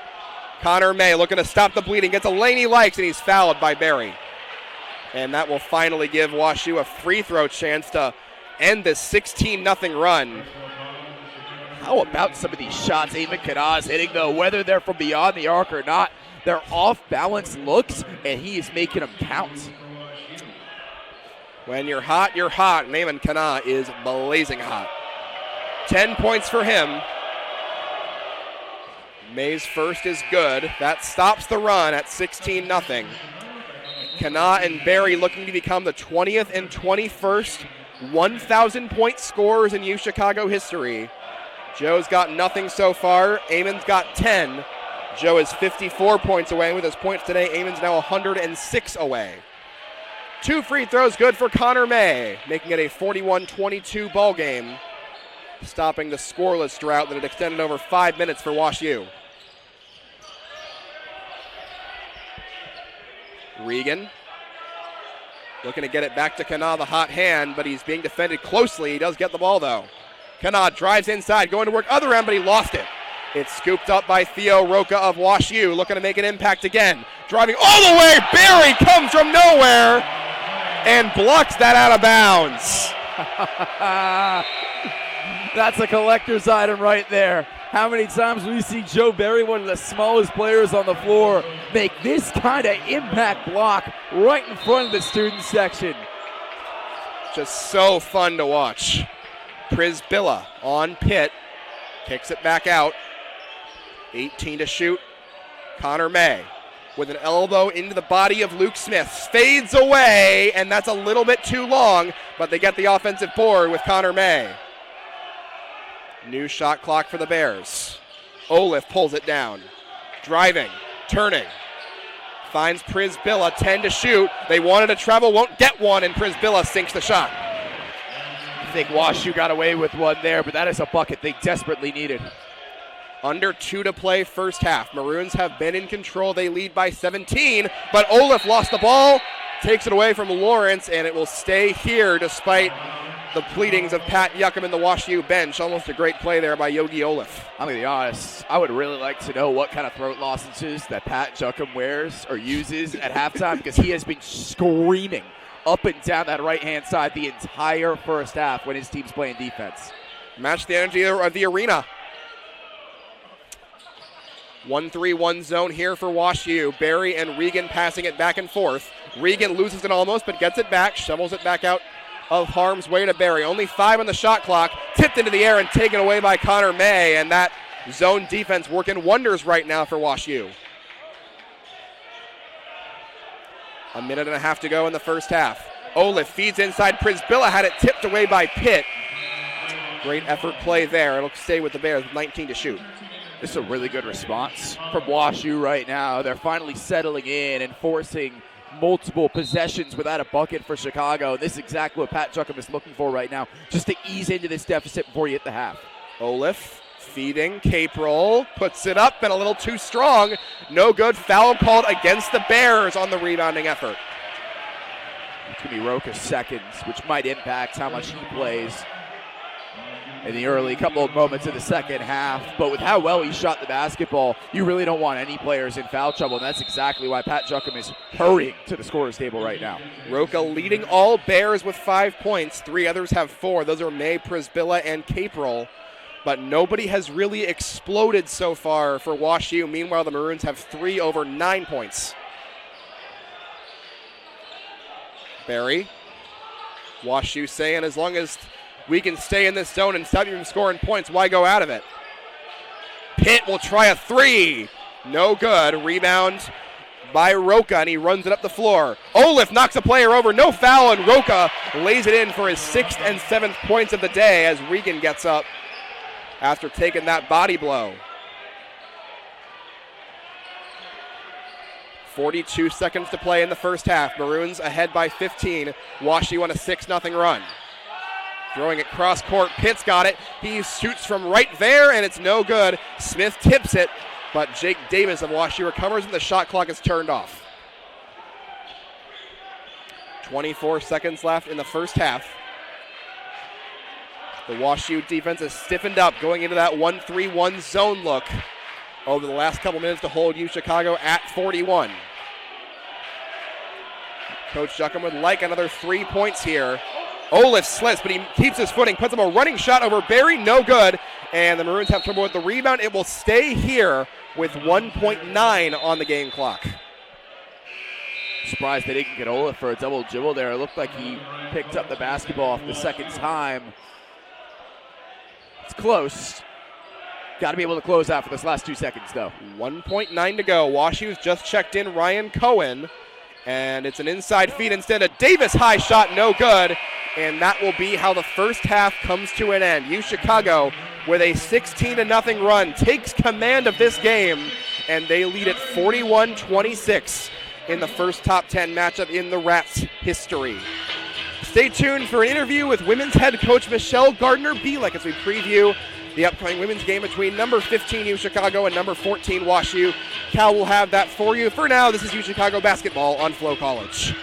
Speaker 2: Connor May looking to stop the bleeding. Gets a lane he likes, and he's fouled by Barry. And that will finally give WashU a free throw chance to end this 16-0 run.
Speaker 1: How about some of these shots Eamon Kana is hitting, though? Whether they're from beyond the arc or not, they're off-balance looks, and he is making them count.
Speaker 2: When you're hot, you're hot. Eamon Kana is blazing hot. 10 points for him. May's first is good. That stops the run at 16-0. Kana and Barry looking to become the 20th and 21st 1,000-point scorers in U Chicago history. Joe's got nothing so far. Eamon's got 10. Joe is 54 points away. With his points today, Eamon's now 106 away. 2 free throws good for Connor May, making it a 41-22 ball game, stopping the scoreless drought that had extended over 5 minutes for WashU. Regan looking to get it back to Kana, the hot hand, but he's being defended closely. He does get the ball, though. Kana drives inside, going to work other end, but he lost it. It's scooped up by Theo Roca of WashU, looking to make an impact again. Driving all the way, Barry comes from nowhere and blocks that out of bounds.
Speaker 1: That's a collector's item right there. How many times will we see Joe Berry, one of the smallest players on the floor, make this kind of impact block right in front of the student section?
Speaker 2: Just so fun to watch. Prisbilla on Pitt. Kicks it back out. 18 to shoot. Connor May with an elbow into the body of Luke Smith. Fades away, and that's a little bit too long, but they get the offensive board with Connor May. New shot clock for the Bears. Olaf pulls it down. Driving, turning. Finds Prisbilla, 10 to shoot. They wanted a treble, won't get one, and Prisbilla sinks the shot.
Speaker 1: I think WashU got away with one there, but that is a bucket they desperately needed.
Speaker 2: Under 2 to play first half. Maroons have been in control. They lead by 17, but Olaf lost the ball, takes it away from Lawrence, and it will stay here despite the pleadings of Pat Yuckham and the WashU bench. Almost a great play there by Yogi Olaf.
Speaker 1: I'm going to be honest, I would really like to know what kind of throat lozenges that Pat Yuckham wears or uses at halftime, because he has been screaming up and down that right-hand side the entire first half when his team's playing defense.
Speaker 2: Match the energy of the arena. 1-3-1 zone here for WashU. Barry and Regan passing it back and forth. Regan loses it almost, but gets it back, shovels it back out of harm's way to Barry. Only 5 on the shot clock. Tipped into the air and taken away by Connor May, and that zone defense working wonders right now for WashU. A minute and a half to go in the first half. Olaf feeds inside. Prisbilla had it tipped away by Pitt. Great effort play there. It'll stay with the Bears with 19 to shoot.
Speaker 1: This is a really good response from WashU right now. They're finally settling in and forcing multiple possessions without a bucket for Chicago. This is exactly what Pat Yuckham is looking for right now, just to ease into this deficit before you hit the half.
Speaker 2: Olaf feeding, cape roll, puts it up and a little too strong. No good. Foul called against the Bears on the rebounding effort.
Speaker 1: It's going to be Roca's seconds, which might impact how much he plays in the early couple of moments of the second half. But with how well he shot the basketball, you really don't want any players in foul trouble, and that's exactly why Pat Yuckham is hurrying to the scorer's table right now.
Speaker 2: Roca leading all Bears with 5 points. 3 others have 4. Those are May, Prisbilla, and Capril. But nobody has really exploded so far for WashU. Meanwhile, the Maroons have 3 over 9 points. Barry. WashU saying as long as we can stay in this zone and stop you from scoring points, why go out of it? Pitt will try a 3. No good. Rebound by Roca, and he runs it up the floor. Olaf knocks a player over. No foul, and Roca lays it in for his 6th and 7th points of the day as Regan gets up after taking that body blow. 42 seconds to play in the first half. Maroons ahead by 15. WashU on a 6-0 run. Throwing it cross court. Pitt's got it. He shoots from right there, and it's no good. Smith tips it, but Jake Davis of WashU recovers, and the shot clock is turned off. 24 seconds left in the first half. The WashU defense is stiffened up going into that 1-3-1 zone look over the last couple minutes to hold U Chicago at 41. Coach Yuckham would like another 3 points here. Olaf slips, but he keeps his footing, puts up a running shot over Barry, no good, and the Maroons have trouble with the rebound. It will stay here with 1.9 on the game clock.
Speaker 1: Surprised they didn't get Olaf for a double dribble there. It looked like he picked up the basketball for the second time. It's close. Got to be able to close out for this last 2 seconds, though.
Speaker 2: 1.9 to go. WashU's just checked in Ryan Cohen, and it's an inside feed instead. A Davis high shot, no good, and that will be how the first half comes to an end. U Chicago, with a 16-0 run, takes command of this game, and they lead at 41-26 in the first top 10 matchup in the Rats' history. Stay tuned for an interview with women's head coach Michelle Gardner-Bielek as we preview the upcoming women's game between number 15 U Chicago and number 14 WashU. Cal will have that for you. For now, this is U Chicago basketball on Flow College.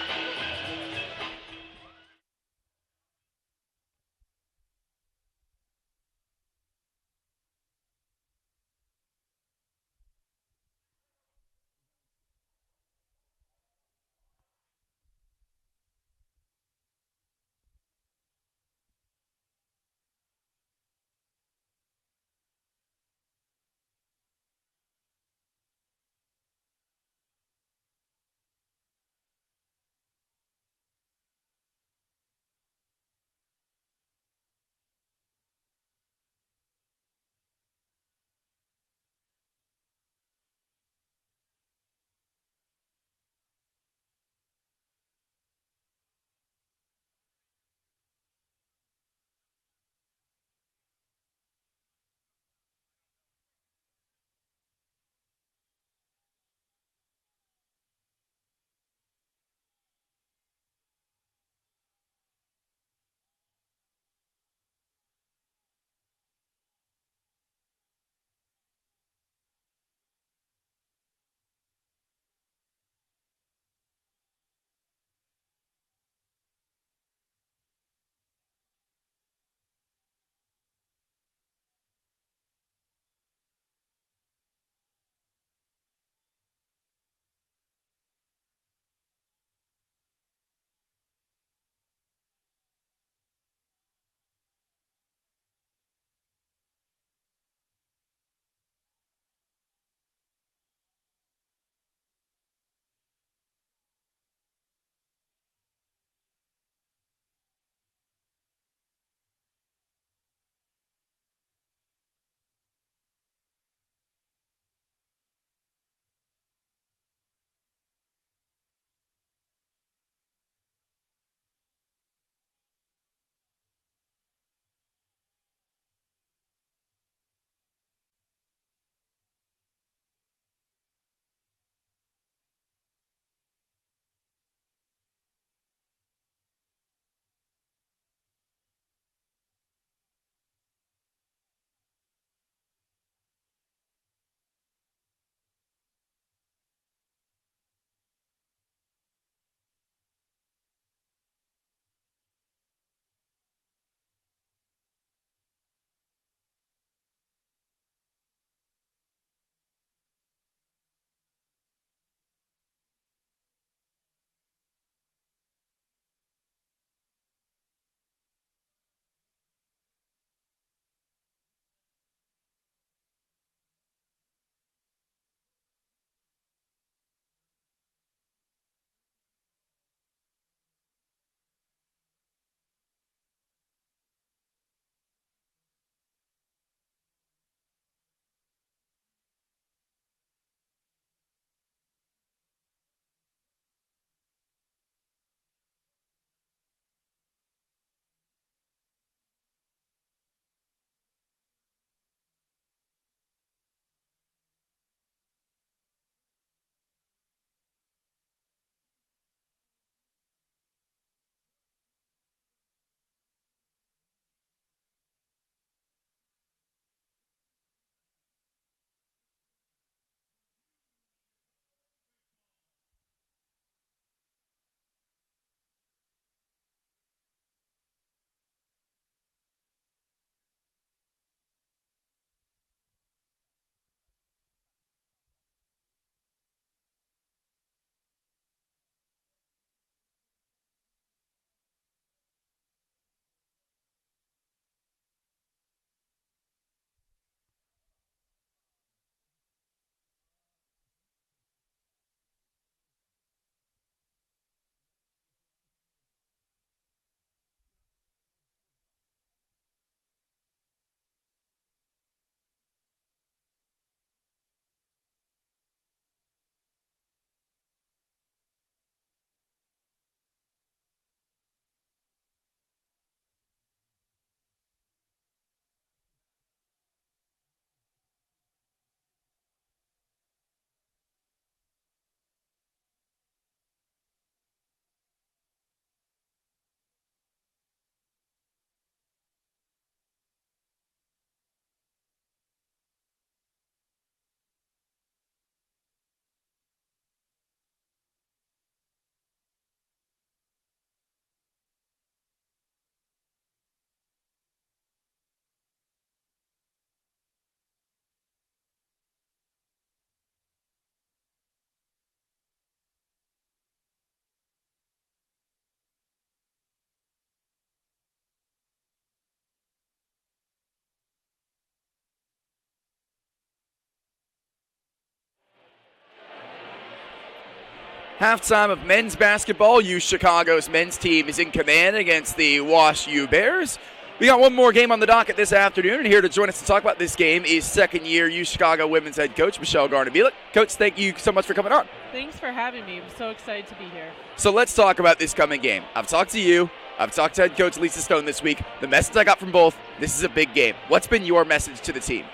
Speaker 1: Halftime of men's basketball. U Chicago's men's team is in command against the Wash U Bears. We got one more game on the docket this afternoon, and here to join us to talk about this game is second-year U Chicago women's head coach Michelle Garnabila. Coach, thank you so much for coming on.
Speaker 3: Thanks for having me. I'm so excited to be here.
Speaker 1: So let's talk about this coming game. I've talked to you. I've talked to head coach Lisa Stone this week. The message I got from both, this is a big game. What's been your message to the team?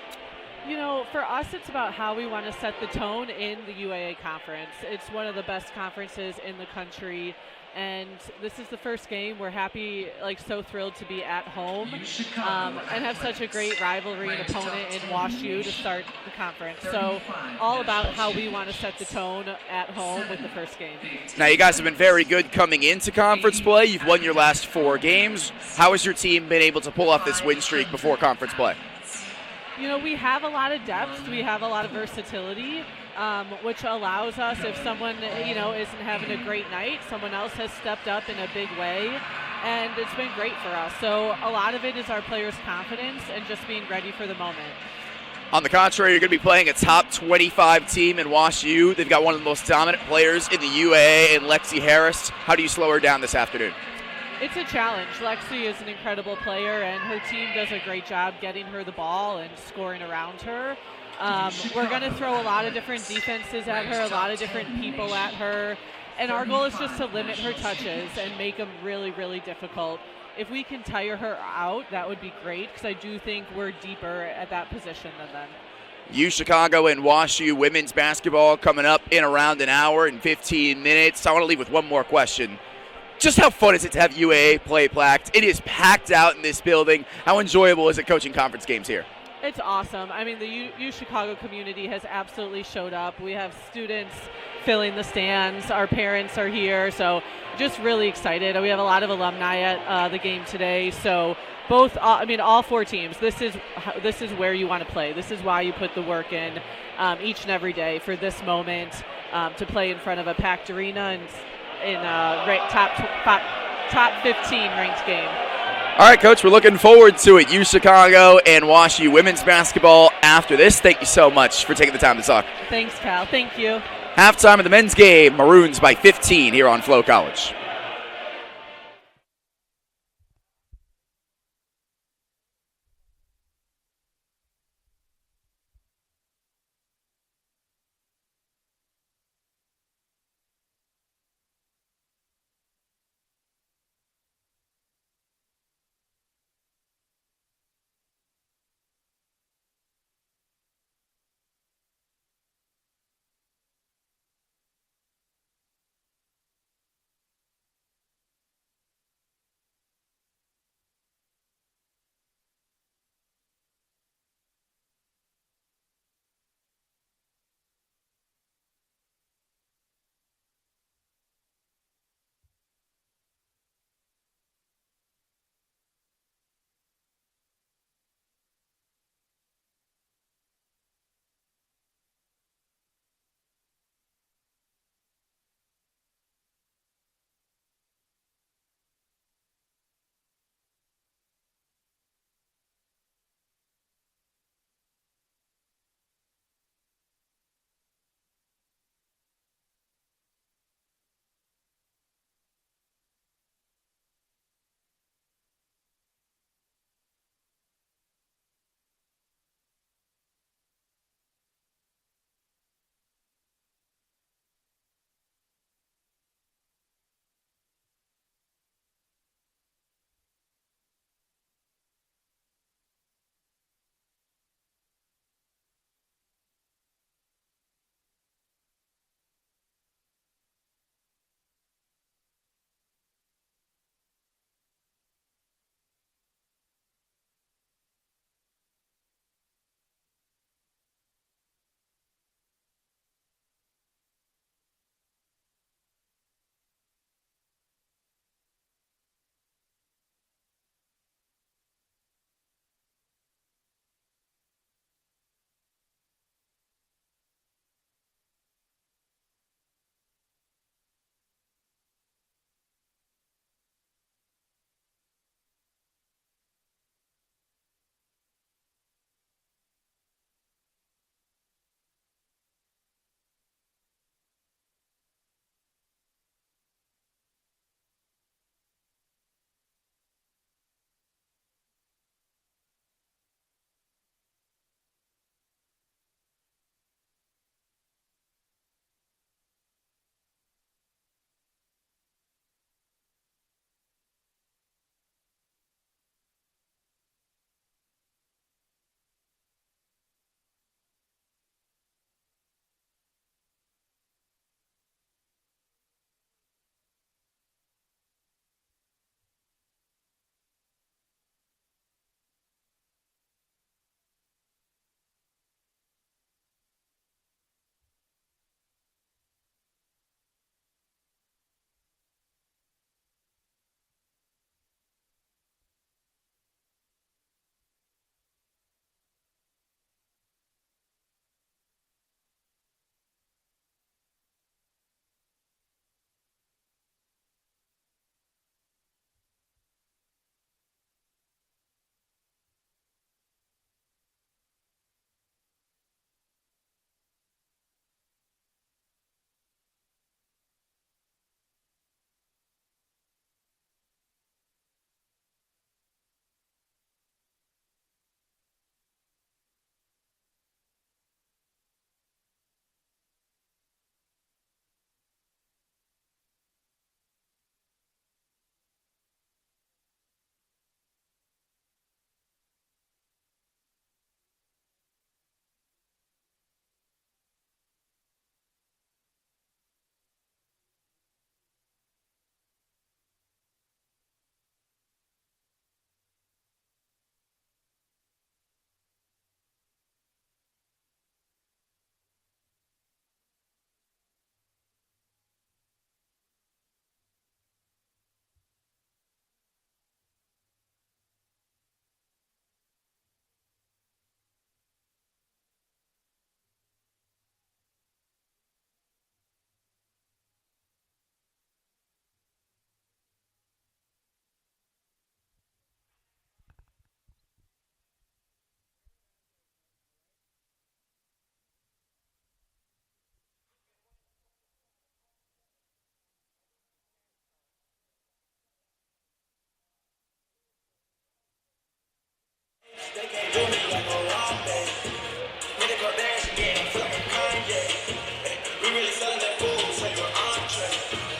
Speaker 3: You know, for us, it's about how we want to set the tone in the UAA conference. It's one of the best conferences in the country, and this is the first game. We're happy, so thrilled to be at home and have such a great rivalry and opponent in Wash U to start the conference. So all about how we want to set the tone at home with the first game.
Speaker 1: Now, you guys have been very good coming into conference play. You've won your last 4 games. How has your team been able to pull off this win streak before conference play?
Speaker 3: You know, we have a lot of depth. We have a lot of versatility, which allows us, if someone, isn't having a great night, someone else has stepped up in a big way, and it's been great for us. So a lot of it is our players' confidence and just being ready for the moment.
Speaker 1: On the contrary, you're going to be playing a top 25 team in Wash U. They've got one of the most dominant players in the UAA in Lexi Harris. How do you slow her down this afternoon?
Speaker 3: It's a challenge. Lexi is an incredible player, and her team does a great job getting her the ball and scoring around her. We're going to throw a lot of different defenses at her, a lot of different people at her, and our goal is just to limit her touches and make them really, really difficult. If we can tire her out, that would be great, because I do think we're deeper at that position than them.
Speaker 1: U Chicago and Wash U women's basketball coming up in around an hour and 15 minutes. I want to leave with one more question. Just how fun is it to have UAA play packed? It is packed out in this building. How enjoyable is it coaching conference games here?
Speaker 3: It's awesome. I mean, the U Chicago community has absolutely showed up. We have students filling the stands. Our parents are here, so just really excited. We have a lot of alumni at the game today. So all 4 teams. This is where you want to play. This is why you put the work in each and every day for this moment to play in front of a packed arena and in a top 15 ranked game.
Speaker 1: All right, Coach, we're looking forward to it. U Chicago and Wash U women's basketball after this. Thank you so much for taking the time to talk.
Speaker 3: Thanks, Cal. Thank you.
Speaker 1: Halftime of the men's game, Maroons by 15 here on Flow College.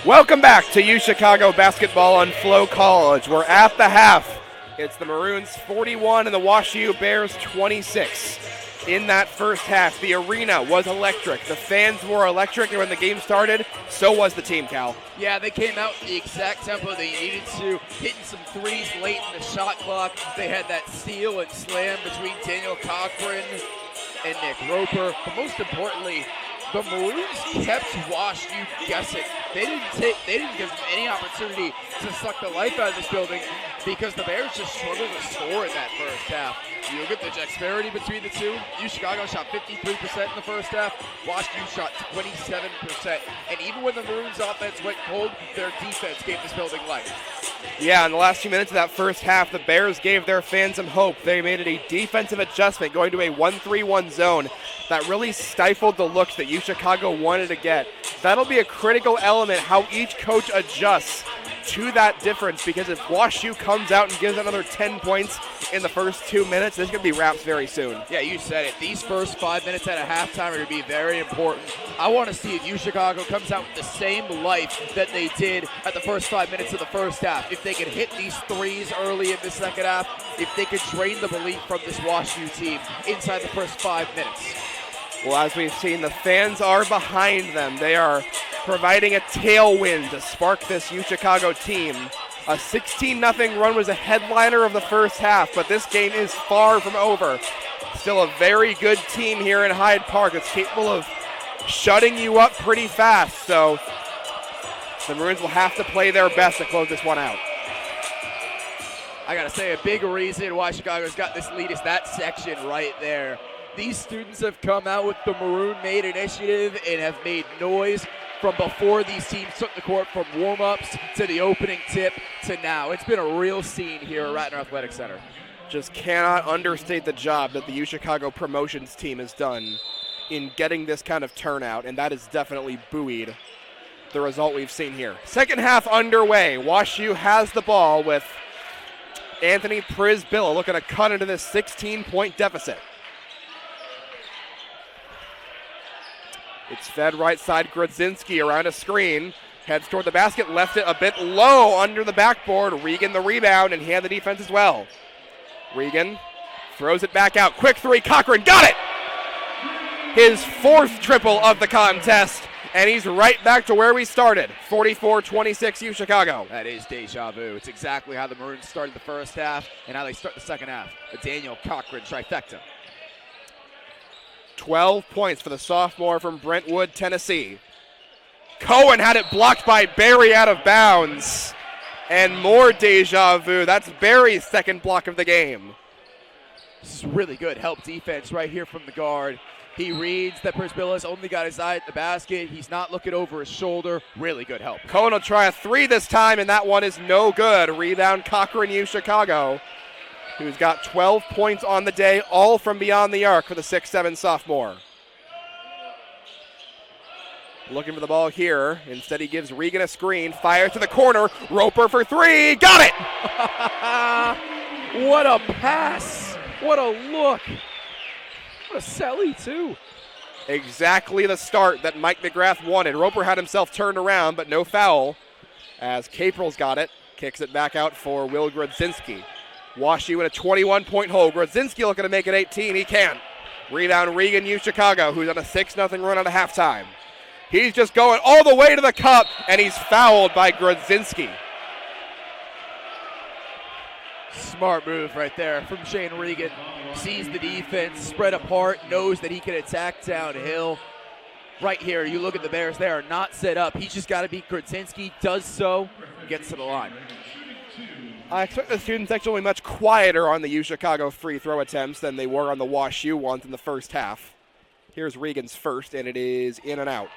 Speaker 2: Welcome back to U Chicago basketball on Flow College. We're at the half. It's the Maroons 41 and the WashU Bears 26. In that first half, the arena was electric. The fans were electric, and when the game started, so was the team, Cal.
Speaker 1: Yeah, they came out the exact tempo they needed to, hitting some threes late in the shot clock. They had that steal and slam between Daniel Cochran and Nick Roper. But most importantly, the Maroons kept WashU guessing. They didn't give them any opportunity to suck the life out of this building because the Bears just struggled to score in that first half. You look at the disparity between the two. U Chicago shot 53% in the first half. WashU shot 27%. And even when the Maroons offense went cold, their defense gave this building life.
Speaker 2: Yeah, in the last few minutes of that first half, the Bears gave their fans some hope. They made it a defensive adjustment, going to a 1-3-1 zone that really stifled the looks that U Chicago wanted to get. That'll be a critical element, how each coach adjusts to that difference, because if WashU comes out and gives another 10 points in the first 2 minutes, this is going to be wraps very soon.
Speaker 1: Yeah, you said it. These first 5 minutes at a halftime are going to be very important. I want to see if U Chicago comes out with the same life that they did at the first 5 minutes of the first half. If they can hit these threes early in the second half, if they could drain the belief from this WashU team inside the first 5 minutes.
Speaker 2: Well, as we've seen, the fans are behind them. They are providing a tailwind to spark this U Chicago team. A 16-0 run was a headliner of the first half, but this game is far from over. Still a very good team here in Hyde Park. It's capable of shutting you up pretty fast, so the Maroons will have to play their best to close this one out.
Speaker 1: I got to say, a big reason why Chicago's got this lead is that section right there. These students have come out with the Maroon Made initiative and have made noise from before these teams took the court, from warm-ups to the opening tip to now. It's been a real scene here at Ratner Athletic Center.
Speaker 2: Just cannot understate the job that the U Chicago promotions team has done in getting this kind of turnout, and that has definitely buoyed the result we've seen here. Second half underway. WashU has the ball with Anthony Prisbilla looking to cut into this 16-point deficit. It's fed right side, Grodzinski around a screen, heads toward the basket, left it a bit low under the backboard. Regan the rebound, and he had the defense as well. Regan throws it back out. Quick three, Cochran got it! His fourth triple of the contest, and he's right back to where we started. 44-26 U Chicago.
Speaker 1: That is deja vu. It's exactly how the Maroons started the first half and how they start the second half. A Daniel Cochran trifecta.
Speaker 2: 12 points for the sophomore from Brentwood, Tennessee. Cohen had it blocked by Barry out of bounds. And more deja vu. That's Barry's second block of the game.
Speaker 1: This is really good help defense right here from the guard. He reads that Prisbilla's only got his eye at the basket. He's not looking over his shoulder. Really good help.
Speaker 2: Cohen will try a three this time, and that one is no good. Rebound Cochran, U Chicago, who's got 12 points on the day, all from beyond the arc for the 6'7" sophomore. Looking for the ball here. Instead, he gives Regan a screen. Fires to the corner. Roper for three. Got it!
Speaker 1: What a pass. What a look. What a celly, too.
Speaker 2: Exactly the start that Mike McGrath wanted. Roper had himself turned around, but no foul, as Capral's got it. Kicks it back out for Will Grodzinski. WashU in a 21-point hole. Grodzinski looking to make it 18. He can't. Rebound Regan, U Chicago, who's on a 6-0 run at a halftime. He's just going all the way to the cup, and he's fouled by Grodzinski.
Speaker 1: Smart move right there from Shane Regan. Sees the defense spread apart, knows that he can attack downhill. Right here, you look at the Bears, they are not set up. He's just got to beat Grodzinski, does so, gets to the line.
Speaker 2: I expect the student section will be much quieter on the U Chicago free throw attempts than they were on the WashU ones in the first half. Here's Regan's first, and it is in and out.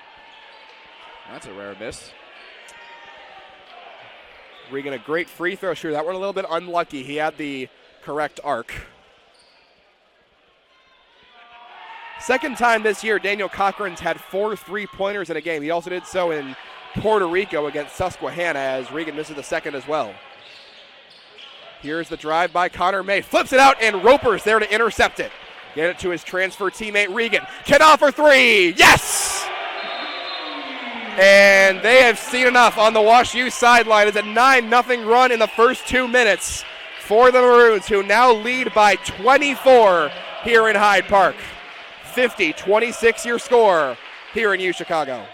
Speaker 1: That's a rare miss.
Speaker 2: Regan, a great free throw shooter. That one a little bit unlucky. He had the correct arc. Second time this year, Daniel Cochran's had 4 3-pointers in a game. He also did so in Puerto Rico against Susquehanna, as Regan misses the second as well. Here's the drive by Connor May. Flips it out, and Roper's there to intercept it. Get it to his transfer teammate, Regan. Can offer three. Yes! And they have seen enough on the Wash U sideline. It's a 9-0 run in the first 2 minutes for the Maroons, who now lead by 24 here in Hyde Park. 50-26 your score here in U Chicago.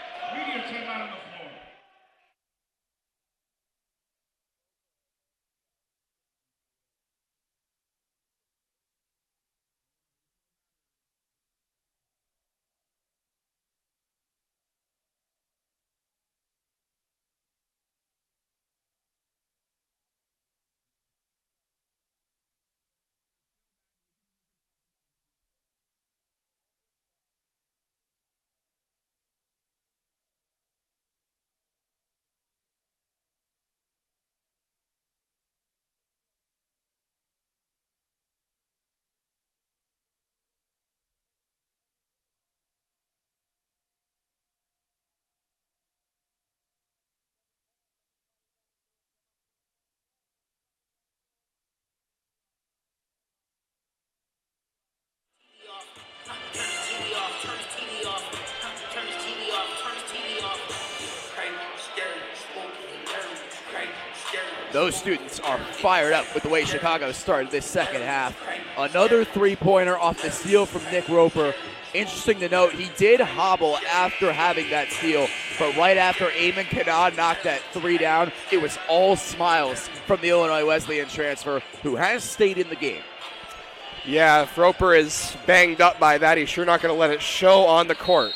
Speaker 1: Those students are fired up with the way Chicago started this second half. Another three-pointer off the steal from Nick Roper. Interesting to note, he did hobble after having that steal, but right after Eamon Kanad knocked that three down, it was all smiles from the Illinois Wesleyan transfer, who has stayed in the game.
Speaker 2: Yeah, if Roper is banged up by that, he's sure not going to let it show on the court.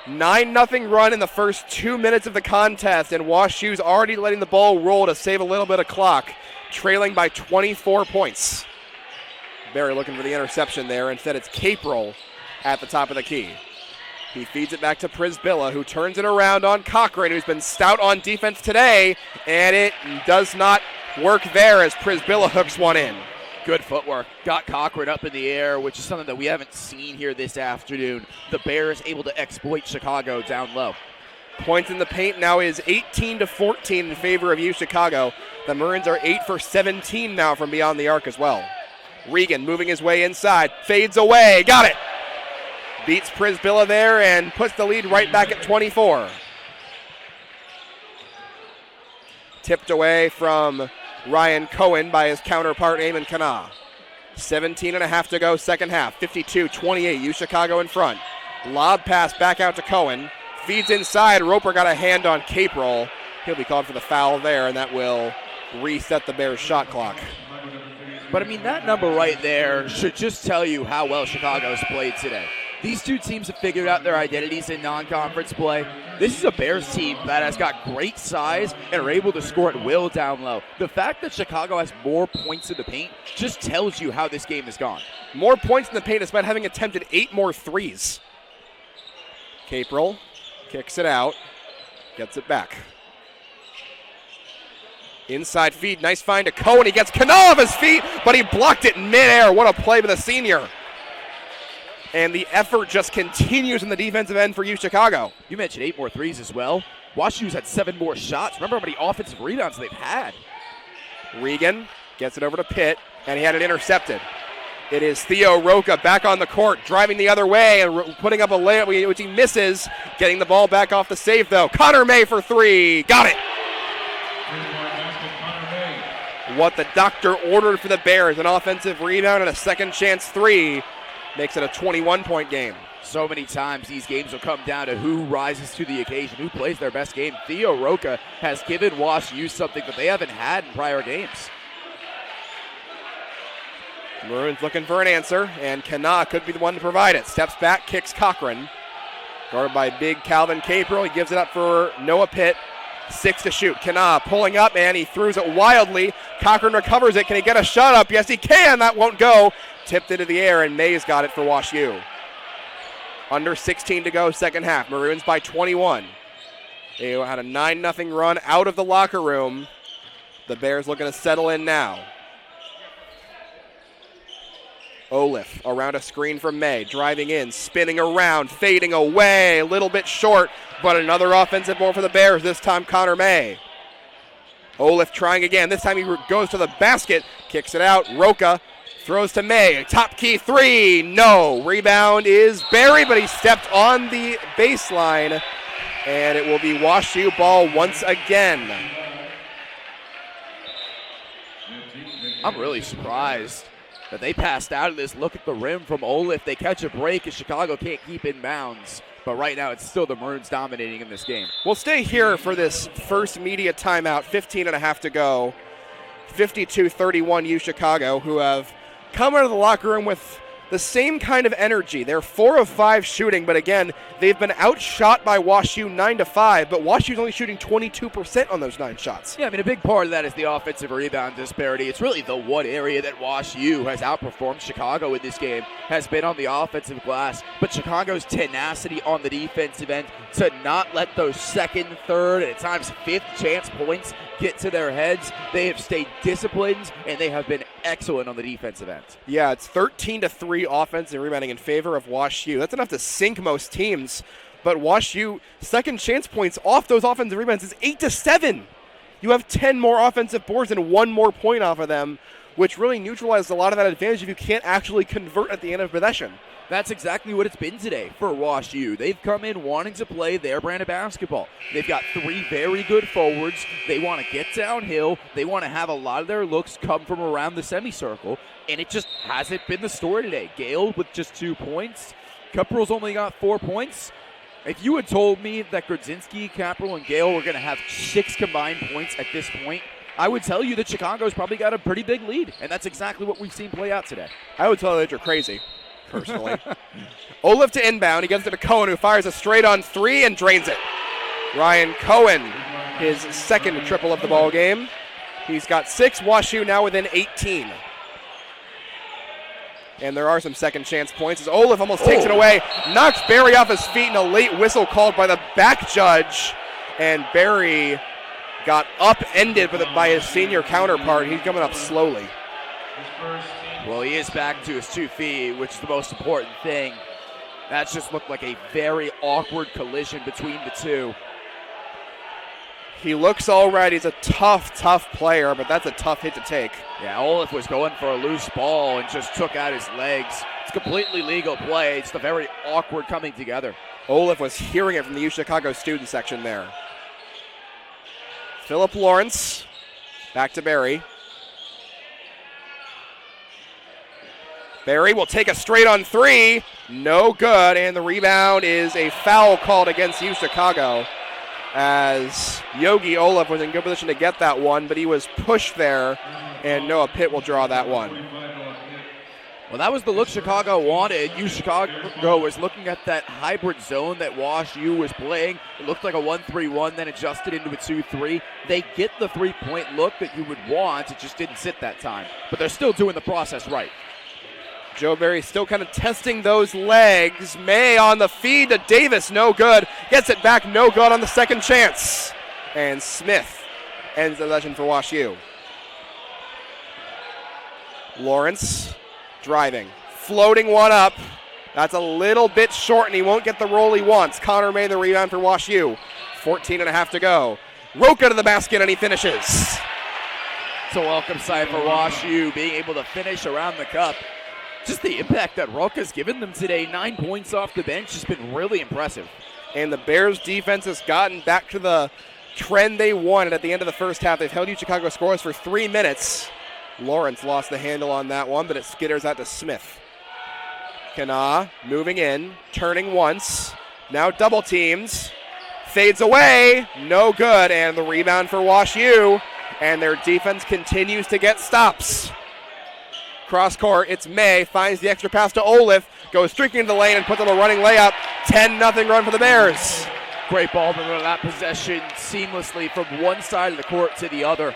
Speaker 2: 9-0 run in the first 2 minutes of the contest, and Wash U's already letting the ball roll to save a little bit of clock, trailing by 24 points. Barry looking for the interception there. Instead, it's Caprell at the top of the key. He feeds it back to Prisbilla, who turns it around on Cochran, who's been stout on defense today, and it does not work there as Prisbilla hooks one in.
Speaker 1: Good footwork. Got Cochran up in the air, which is something that we haven't seen here this afternoon. The Bears able to exploit Chicago down low.
Speaker 2: Points in the paint now is 18-14 in favor of U Chicago. The Maroons are 8 for 17 now from beyond the arc as well. Regan moving his way inside, fades away, got it. Beats Prisbilla there and puts the lead right back at 24. Tipped away from Ryan Cohen by his counterpart, Eamon Kana. 17.5 to go, second half. 52-28, U Chicago in front. Lob pass back out to Cohen. Feeds inside. Roper got a hand on Caprell. He'll be called for the foul there, and that will reset the Bears' shot clock.
Speaker 1: But, I mean, that number right there should just tell you how well Chicago's played today. These two teams have figured out their identities in non-conference play. This is a Bears team that has got great size and are able to score at will down low. The fact that Chicago has more points in the paint just tells you how this game has gone.
Speaker 2: More points in the paint despite having attempted 8 more threes. Caprell kicks it out, gets it back. Inside feed, nice find to Cohen. He gets Cano off his feet, but he blocked it in midair. What a play by the senior. And the effort just continues in the defensive end for U Chicago.
Speaker 1: You mentioned 8 more threes as well. WashU's had 7 more shots. Remember how many offensive rebounds they've had.
Speaker 2: Regan gets it over to Pitt, and he had it intercepted. It is Theo Roca back on the court, driving the other way and putting up a layup, which he misses. Getting the ball back off the save, though. Connor May for 3. Got it. What the doctor ordered for the Bears, an offensive rebound and a second chance 3. Makes it a 21-point game.
Speaker 1: So many times these games will come down to who rises to the occasion, who plays their best game. Theo Roca has given WashU something that they haven't had in prior games.
Speaker 2: Maroons looking for an answer, and Kana could be the one to provide it. Steps back, kicks Cochran. Guarded by big Calvin Caprell. He gives it up for Noah Pitt. 6 to shoot. Kana pulling up, and he throws it wildly. Cochran recovers it. Can he get a shot up? Yes, he can. That won't go. Tipped into the air, and Mays got it for WashU. Under 16 to go, second half. Maroons by 21. They had a 9-0 run out of the locker room. The Bears looking to settle in now. Olaf around a screen from May, driving in, spinning around, fading away, a little bit short, but another offensive ball for the Bears, this time Connor May. Olaf trying again, this time he goes to the basket, kicks it out, Roca throws to May, top key 3, no. Rebound is Barry, but he stepped on the baseline And it will be WashU ball once again.
Speaker 1: I'm really surprised that they passed out of this. Look at the rim from Olaf. They catch a break and Chicago can't keep inbounds. But right now it's still the Maroons dominating in this game.
Speaker 2: We'll stay here for this first media timeout. 15 and a half to go. 52-31 U Chicago, who have come out of the locker room with the same kind of energy. They're 4 of 5 shooting, but again, they've been outshot by WashU 9-5, but WashU's only shooting 22% on those 9 shots.
Speaker 1: Yeah, I mean, a big part of that is the offensive rebound disparity. It's really the one area that WashU has outperformed Chicago in this game, has been on the offensive glass, but Chicago's tenacity on the defensive end to not let those second, third, and at times fifth chance points get to their heads. They have stayed disciplined, and they have been excellent on the defensive end.
Speaker 2: Yeah, it's 13-3 offensive rebounding in favor of WashU. That's enough to sink most teams, but WashU second chance points off those offensive rebounds is 8-7. You have 10 more offensive boards and 1 more point off of them, which really neutralizes a lot of that advantage if you can't actually convert at the end of possession.
Speaker 1: That's exactly what it's been today for WashU. They've come in wanting to play their brand of basketball. They've got 3 very good forwards. They want to get downhill. They want to have a lot of their looks come from around the semicircle, and it just hasn't been the story today. Gale with just 2 points. Capral's only got 4 points. If you had told me that Grodzinski, Capral, and Gale were going to have 6 combined points at this point, I would tell you that Chicago's probably got a pretty big lead, and that's exactly what we've seen play out today.
Speaker 2: I would tell you that you're crazy, personally. Olaf to inbound. He gets it to Cohen, who fires a straight-on 3 and drains it. Ryan Cohen, his second triple of the ball game. He's got 6. WashU now within 18. And there are some second chance points as Olaf almost takes it away, knocks Barry off his feet, and a late whistle called by the back judge. And Barry got upended by his senior counterpart. He's coming up slowly.
Speaker 1: Well, he is back to his 2 feet, which is the most important thing. That just looked like a very awkward collision between the two.
Speaker 2: He looks all right. He's a tough player, but that's a tough hit to take.
Speaker 1: Yeah, Olaf was going for a loose ball and just took out his legs. It's completely legal play. It's the very awkward coming together.
Speaker 2: Olaf was hearing it from the U Chicago student section there. Philip Lawrence, back to Barry. Barry will take a straight-on 3. No good, and the rebound is a foul called against U Chicago, as Yogi Olaf was in good position to get that one, but he was pushed there, and Noah Pitt will draw that one.
Speaker 1: Well, that was the look Chicago wanted. U Chicago was looking at that hybrid zone that WashU was playing. It looked like a 1-3-1, then adjusted into a 2-3. They get the 3-point look that you would want. It just didn't sit that time. But they're still doing the process right.
Speaker 2: Joe Barry still kind of testing those legs. May on the feed to Davis, no good. Gets it back, no good on the second chance. And Smith ends the possession for WashU. Lawrence driving, floating one up. That's a little bit short, and he won't get the roll he wants. Connor May the rebound for WashU. 14 and a half to go. Roca to the basket, and he finishes.
Speaker 1: It's a welcome sight for WashU, being able to finish around the cup. Just the impact that Roca's given them today, 9 points off the bench, has been really impressive.
Speaker 2: And the Bears defense has gotten back to the trend they wanted at the end of the first half. They've held U Chicago scoreless for 3 minutes. Lawrence lost the handle on that one, but it skitters out to Smith. Kana moving in, turning once, now double teams, fades away, no good, and the rebound for WashU, and their defense continues to get stops. Cross court, it's May, finds the extra pass to Olaf, goes streaking into the lane and puts up a running layup. 10-0 run for the Bears.
Speaker 1: Great ball movement on that possession seamlessly from one side of the court to the other.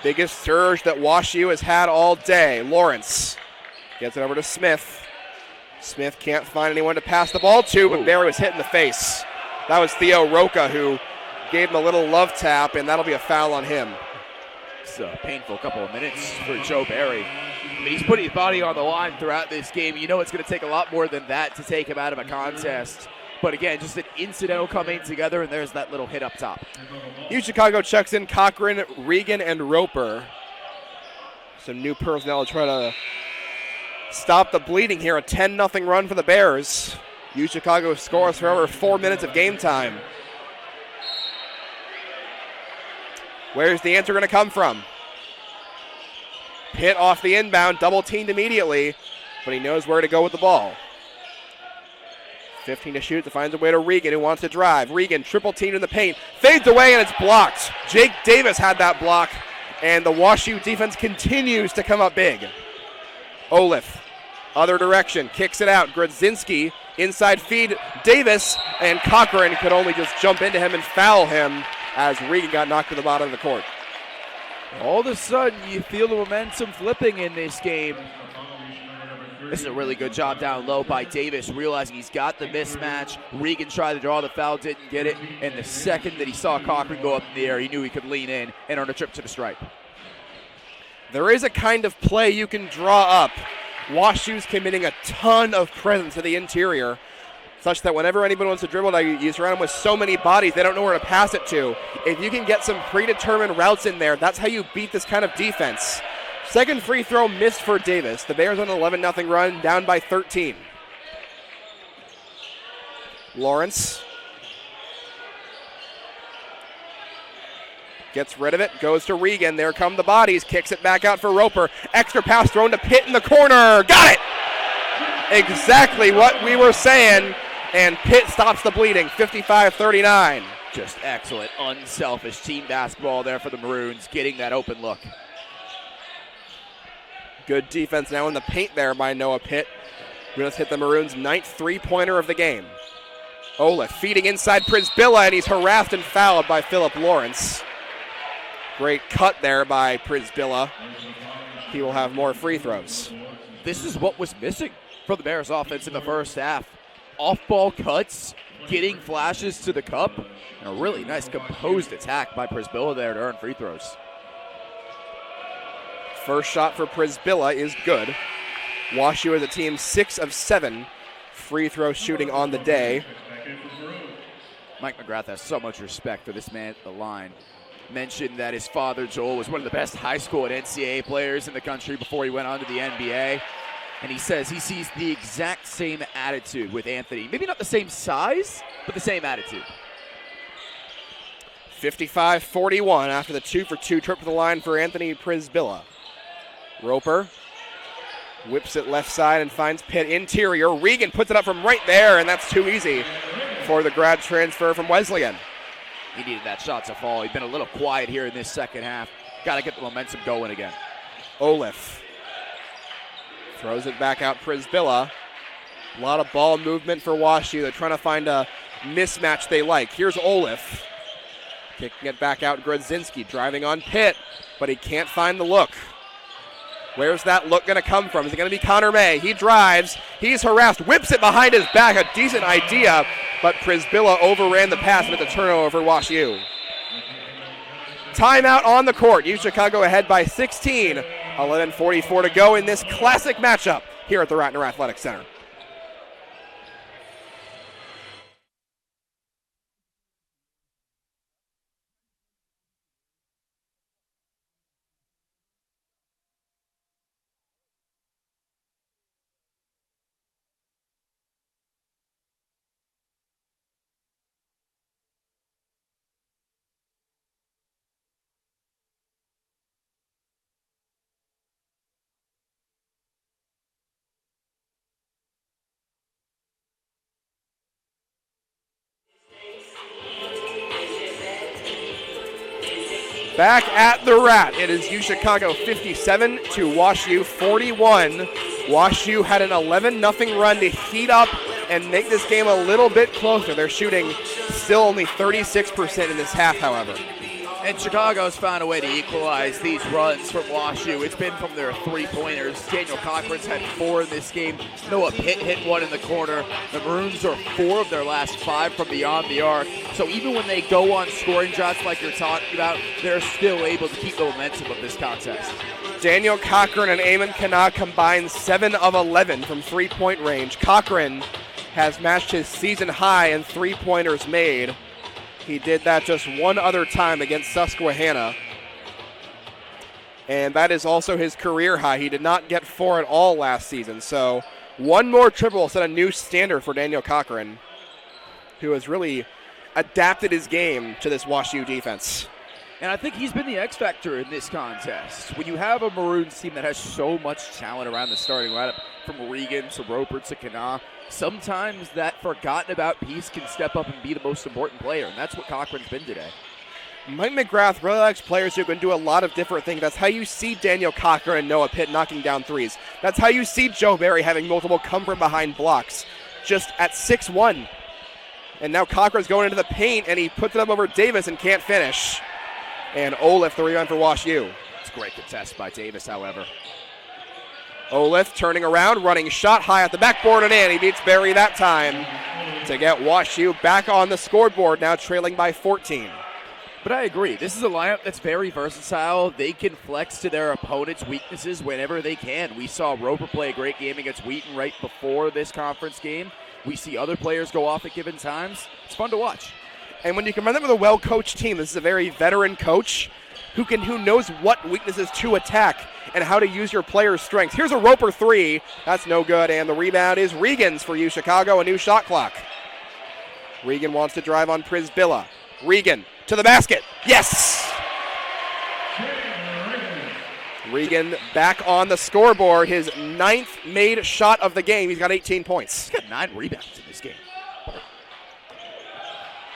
Speaker 2: Biggest surge that WashU has had all day. Lawrence gets it over to Smith. Smith can't find anyone to pass the ball to, but Barry was hit in the face. That was Theo Roca who gave him a little love tap, and that'll be a foul on him.
Speaker 1: It's a painful couple of minutes for Joe Barry. I mean, he's putting his body on the line throughout this game. You know it's going to take a lot more than that to take him out of a contest. But again, just an incidental coming together, and there's that little hit up top.
Speaker 2: U Chicago checks in Cochran, Regan, and Roper. Some new personnel to try to stop the bleeding here. A 10-0 run for the Bears. U Chicago scores for over 4 minutes of game time. Where's the answer going to come from? Pitt off the inbound, double teamed immediately, but he knows where to go with the ball. 15 to shoot, finds a way to Regan, who wants to drive. Regan triple teamed in the paint, fades away, and it's blocked. Jake Davis had that block, and the WashU defense continues to come up big. Olaf, other direction, kicks it out. Grodzinski, inside feed, Davis, and Cochran could only just jump into him and foul him as Regan got knocked to the bottom of the court.
Speaker 1: All of a sudden, you feel the momentum flipping in this game. This is a really good job down low by Davis, realizing he's got the mismatch. Regan tried to draw the foul, didn't get it. And the second that he saw Cochran go up in the air, he knew he could lean in and earn a trip to the stripe.
Speaker 2: There is a kind of play you can draw up. WashU's committing a ton of presence to the interior, such that whenever anybody wants to dribble, now you surround them with so many bodies, they don't know where to pass it to. If you can get some predetermined routes in there, that's how you beat this kind of defense. Second free throw missed for Davis. The Bears on an 11-0 run, down by 13. Lawrence gets rid of it, goes to Regan. There come the bodies, kicks it back out for Roper. Extra pass thrown to Pitt in the corner. Got it! Exactly what we were saying, and Pitt stops the bleeding, 55-39.
Speaker 1: Just excellent, unselfish team basketball there for the Maroons, getting that open look.
Speaker 2: Good defense now in the paint there by Noah Pitt, who just hit the Maroons' 9th three-pointer of the game. Olaf feeding inside Prisbilla, and he's harassed and fouled by Philip Lawrence. Great cut there by Prisbilla. He will have more free throws.
Speaker 1: This is what was missing for the Bears offense in the first half. Off-ball cuts, getting flashes to the cup, and a really nice composed attack by Prisbilla there to earn free throws.
Speaker 2: First shot for Prisbilla is good. WashU as a team 6 of 7 free throw shooting on the day.
Speaker 1: Mike McGrath has so much respect for this man at the line. Mentioned that his father, Joel, was one of the best high school and NCAA players in the country before he went on to the NBA. And he says he sees the exact same attitude with Anthony. Maybe not the same size, but the same attitude.
Speaker 2: 55-41 after the 2-for-2 trip to the line for Anthony Prisbilla. Roper whips it left side and finds Pitt interior. Regan puts it up from right there, and that's too easy for the grad transfer from Wesleyan.
Speaker 1: He needed that shot to fall. He's been a little quiet here in this second half. Got to get the momentum going again.
Speaker 2: Olaf throws it back out Prisbilla. A lot of ball movement for WashU. They're trying to find a mismatch they like. Here's Olaf. Kicking it back out Grodzinski, driving on Pitt, but he can't find the look. Where's that look going to come from? Is it going to be Connor May? He drives. He's harassed. Whips it behind his back. A decent idea, but Prisbilla overran the pass and it's a turnover for WashU. Timeout on the court. U Chicago ahead by 16. 11:44 to go in this classic matchup here at the Ratner Athletic Center. Back at the Rat, it is U Chicago 57 to WashU 41. WashU had an 11-0 run to heat up and make this game a little bit closer. They're shooting still only 36% in this half, however.
Speaker 1: And Chicago's found a way to equalize these runs from WashU. It's been from their three-pointers. Daniel Cochran's had 4 in this game. Noah Pitt hit 1 in the corner. The Maroons are 4 of their last 5 from beyond the arc. So even when they go on scoring shots like you're talking about, they're still able to keep the momentum of this contest.
Speaker 2: Daniel Cochran and Eamon Kana combined 7 of 11 from three-point range. Cochran has matched his season high in three-pointers made. He did that just one other time against Susquehanna. And that is also his career high. He did not get 4 at all last season. So One more triple will set a new standard for Daniel Cochran, who has really adapted his game to this Wash U defense.
Speaker 1: And I think he's been the X factor in this contest. When you have a Maroons team that has so much talent around the starting lineup, from Regan to Roper to Kana, sometimes that forgotten about piece can step up and be the most important player, and that's what Cochran's been today.
Speaker 2: Mike McGrath really likes players who can do a lot of different things. That's how you see Daniel Cochran and Noah Pitt knocking down threes. That's how you see Joe Barry having multiple come-from-behind blocks, just at 6'1". And now Cochran's going into the paint, and he puts it up over Davis and can't finish. And Olaf the rebound for Wash U.
Speaker 1: It's a great contest by Davis, however.
Speaker 2: Olaf turning around, running shot high at the backboard and in. He beats Barry that time to get Wash U back on the scoreboard, now trailing by 14.
Speaker 1: But I agree. This is a lineup that's very versatile. They can flex to their opponent's weaknesses whenever they can. We saw Roper play a great game against Wheaton right before this conference game. We see other players go off at given times. It's fun to watch.
Speaker 2: And when you combine that with a well-coached team, this is a very veteran coach who knows what weaknesses to attack and how to use your players' strengths. Here's a Roper three. That's no good, and the rebound is Regan's for U Chicago, a new shot clock. Regan wants to drive on Prisbilla. Regan to the basket. Yes! Regan back on the scoreboard, his 9th made shot of the game. He's got 18 points.
Speaker 1: He's got 9 rebounds in this game.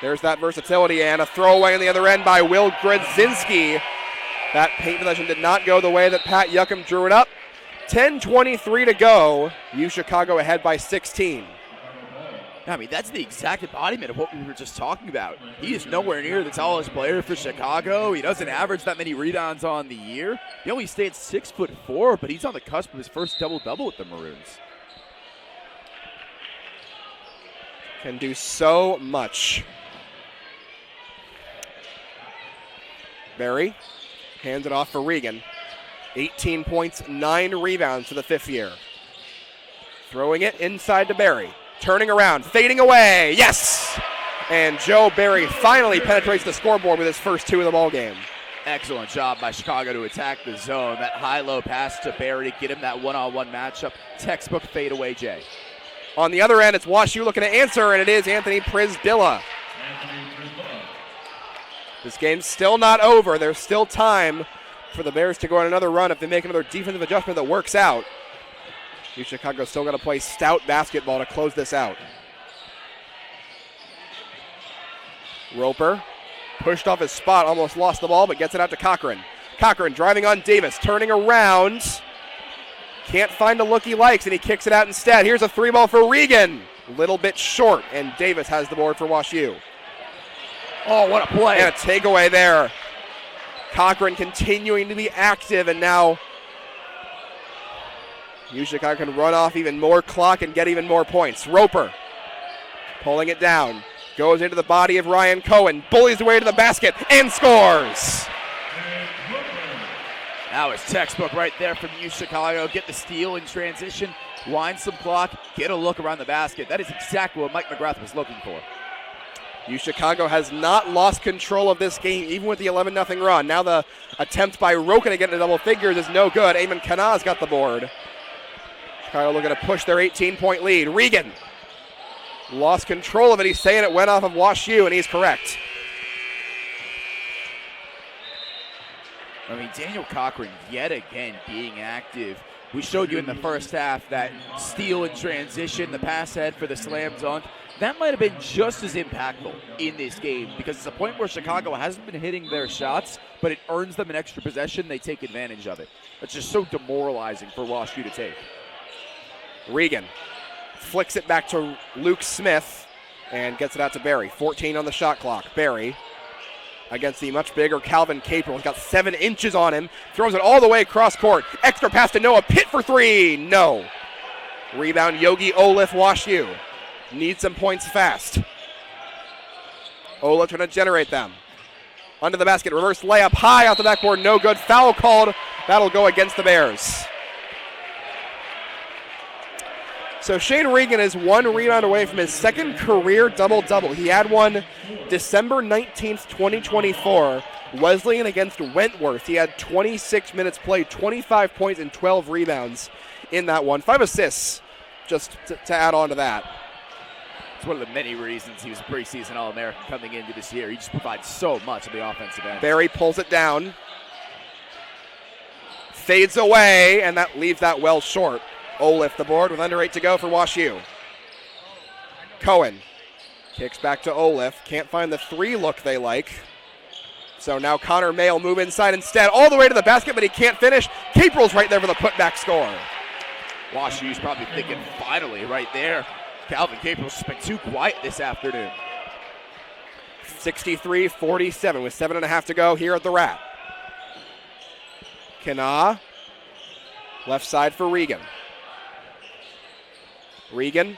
Speaker 2: There's that versatility, and a throwaway on the other end by Will Grodzinski. That paint possession did not go the way that Pat Yuckham drew it up. 10:23 to go. U Chicago ahead by 16.
Speaker 1: I mean, that's the exact embodiment of what we were just talking about. He is nowhere near the tallest player for Chicago. He doesn't average that many rebounds on the year. He only stayed 6'4", but he's on the cusp of his first double-double with the Maroons.
Speaker 2: Can do so much. Barry hands it off for Regan. 18 points, 9 rebounds for the 5th year. Throwing it inside to Barry. Turning around, fading away. Yes! And Joe Barry finally penetrates the scoreboard with his first 2 of the ball game.
Speaker 1: Excellent job by Chicago to attack the zone. That high-low pass to Barry to get him that one-on-one matchup. Textbook fadeaway Jay.
Speaker 2: On the other end, it's Wash U looking to answer, and it is Anthony Prisbilla. This game's still not over. There's still time for the Bears to go on another run if they make another defensive adjustment that works out. U Chicago's still got to play stout basketball to close this out. Roper pushed off his spot, almost lost the ball, but gets it out to Cochran. Cochran driving on Davis, turning around. Can't find a look he likes, and he kicks it out instead. Here's a 3-ball for Regan. A little bit short, and Davis has the board for Wash U.
Speaker 1: Oh, what a play.
Speaker 2: And a takeaway there. Cochran continuing to be active, and now U Chicago can run off even more clock and get even more points. Roper pulling it down. Goes into the body of Ryan Cohen. Bullies away to the basket and scores.
Speaker 1: That was textbook right there from U Chicago. Get the steal in transition, wind some clock, get a look around the basket. That is exactly what Mike McGrath was looking for.
Speaker 2: U Chicago has not lost control of this game, even with the 11-0 run. Now the attempt by Roken to get into double figures is no good. Eamon Kanaz got the board. Chicago looking to push their 18-point lead. Regan lost control of it. He's saying it went off of Wash U, and he's correct.
Speaker 1: I mean, Daniel Cochran yet again being active. We showed you in the first half that steal in transition, the pass ahead for the slam dunk. That might have been just as impactful in this game because it's a point where Chicago hasn't been hitting their shots, but it earns them an extra possession. They take advantage of it. That's just so demoralizing for Wash U to take.
Speaker 2: Regan flicks it back to Luke Smith and gets it out to Barry. 14 on the shot clock. Barry against the much bigger Calvin Caprell. He's got 7 inches on him. Throws it all the way across court. Extra pass to Noah Pitt for 3. No. Rebound Yogi Olaf, Wash U. Needs some points fast. Olaf trying to generate them. Under the basket. Reverse layup high out the backboard. No good. Foul called. That'll go against the Bears. So Shane Regan is 1 rebound away from his 2nd career double-double. He had one December 19th, 2024, Wesleyan against Wentworth. He had 26 minutes played, 25 points and 12 rebounds in that one. 5 assists just to add on to that.
Speaker 1: It's one of the many reasons he was a preseason All-American coming into this year. He just provides so much on the offensive end.
Speaker 2: Barry pulls it down. Fades away, and that leaves that well short. Olaf the board with under 8 to go for WashU. Cohen kicks back to Olaf. Can't find the 3 look they like. So now Connor May will move inside instead, all the way to the basket, but he can't finish. Capral's right there for the putback score.
Speaker 1: WashU's probably thinking, finally, right there. Calvin Capral's just been too quiet this afternoon.
Speaker 2: 63-47 with 7.5 to go here at the Rat. Kana, left side for Regan. Regan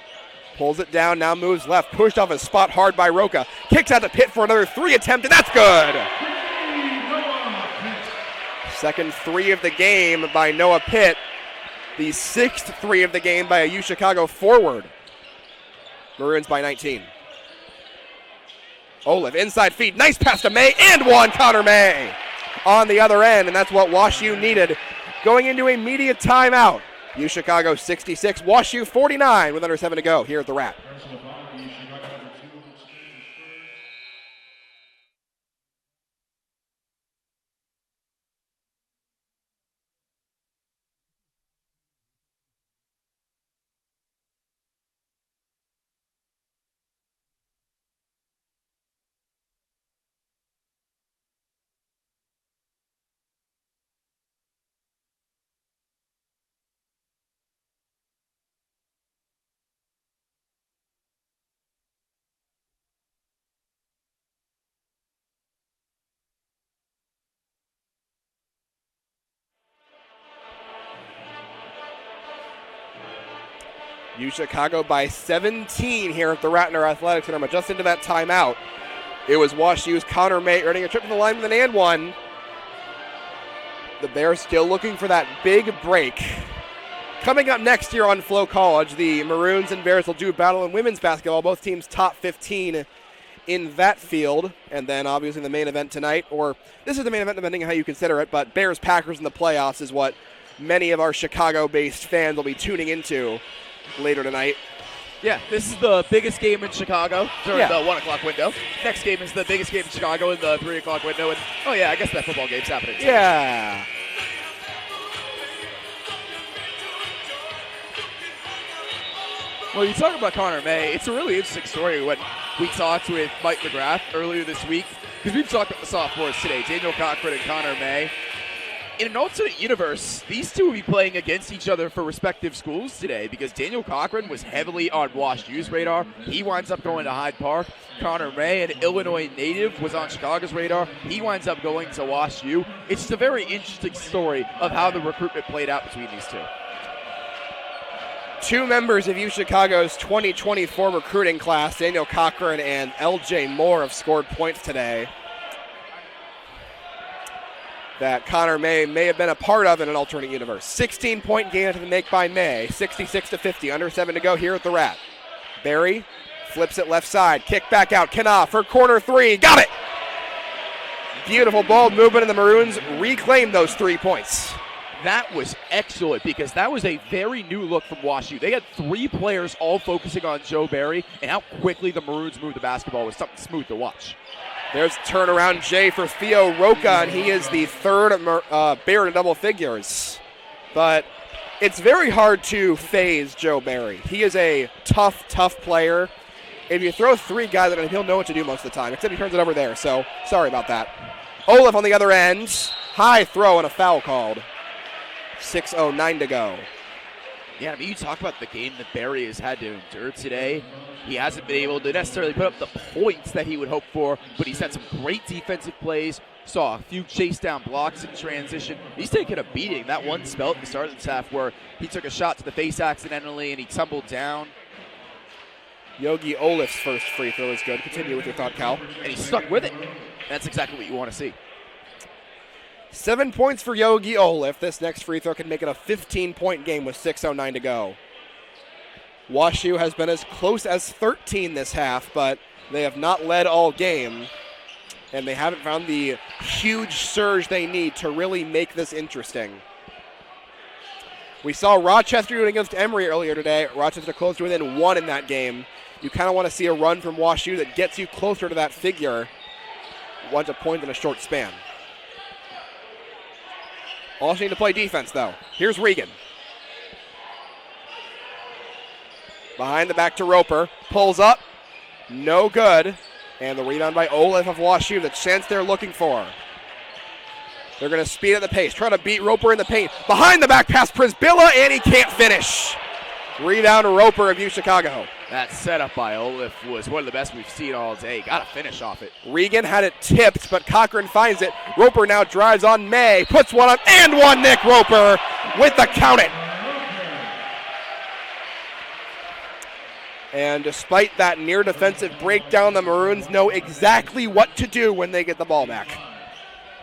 Speaker 2: pulls it down, now moves left, pushed off his spot hard by Roca. Kicks out to Pitt for another 3 attempt, and that's good! Second 3 of the game by Noah Pitt. The 6th 3 of the game by a U Chicago forward. Maroons by 19. Olaf, inside feed, nice pass to May, and one, Connor May on the other end, and that's what WashU needed going into a media timeout. U Chicago 66, WashU 49 with under 7 to go here at the Rat. U Chicago by 17 here at the Ratner Athletic Center. But just into that timeout, it was WashU's Connor May earning a trip to the line with an and one. The Bears still looking for that big break. Coming up next year on Flow College, the Maroons and Bears will do battle in women's basketball. Both teams top 15 in that field. And then obviously the main event tonight, or this is the main event depending on how you consider it, but Bears-Packers in the playoffs is what many of our Chicago-based fans will be tuning into later tonight.
Speaker 1: Yeah, this is the biggest game in Chicago during the 1 o'clock window. Next game is the biggest game in Chicago in the 3 o'clock window. And, oh, yeah, I guess that football game's happening too.
Speaker 2: Yeah.
Speaker 1: Well, you talk about Connor May. It's a really interesting story when we talked with Mike McGrath earlier this week, because we've talked about the sophomores today, Daniel Cochran and Connor May. In an alternate universe, these two will be playing against each other for respective schools today, because Daniel Cochran was heavily on WashU's radar. He winds up going to Hyde Park. Connor May, an Illinois native, was on Chicago's radar. He winds up going to WashU. It's just a very interesting story of how the recruitment played out between these two.
Speaker 2: 2 members of U Chicago's 2024 recruiting class, Daniel Cochran and LJ Moore, have scored points today that Connor May have been a part of in an alternate universe. 16-point game to the make by May, 66-50, under 7 to go here at the Rat. Barry flips it left side, kick back out, Kana for corner 3, got it! Beautiful ball movement, and the Maroons reclaim those 3 points.
Speaker 1: That was excellent, because that was a very new look from WashU. They had 3 players all focusing on Joe Barry, and how quickly the Maroons moved the basketball was something smooth to watch.
Speaker 2: There's turnaround J for Theo Roca, and he is the 3rd Bear to double figures. But it's very hard to phase Joe Barry. He is a tough player. If you throw 3 guys at him, he'll know what to do most of the time, except he turns it over there, so sorry about that. Olaf on the other end. High throw and a foul called. 6:09 to go.
Speaker 1: Yeah, I mean, you talk about the game that Barry has had to endure today. He hasn't been able to necessarily put up the points that he would hope for, but he's had some great defensive plays. Saw a few chase down blocks in transition. He's taken a beating. That one spell at the start of this half where he took a shot to the face accidentally and he tumbled down.
Speaker 2: Yogi Olaf's first free throw is good. Continue with your thought, Cal.
Speaker 1: And he stuck with it. That's exactly what you want to see.
Speaker 2: 7 points for Yogi Olaf. This next free throw can make it a 15-point game with 6:09 to go. WashU has been as close as 13 this half, but they have not led all game, and they haven't found the huge surge they need to really make this interesting. We saw Rochester doing against Emory earlier today. Rochester close to within 1 in that game. You kind of want to see a run from WashU that gets you closer to that figure. Once a point in a short span. Also need to play defense, though. Here's Regan. Behind the back to Roper. Pulls up. No good. And the rebound by Olaf of WashU, the chance they're looking for. They're going to speed at the pace, trying to beat Roper in the paint. Behind the back pass, Prisbilla, and he can't finish. Rebound Roper of UChicago.
Speaker 1: That setup by Olaf was one of the best we've seen all day. Got to finish off it.
Speaker 2: Regan had it tipped, but Cochran finds it. Roper now drives on May, puts one up, and one. Nick Roper with the count it. And despite that near defensive breakdown, the Maroons know exactly what to do when they get the ball back.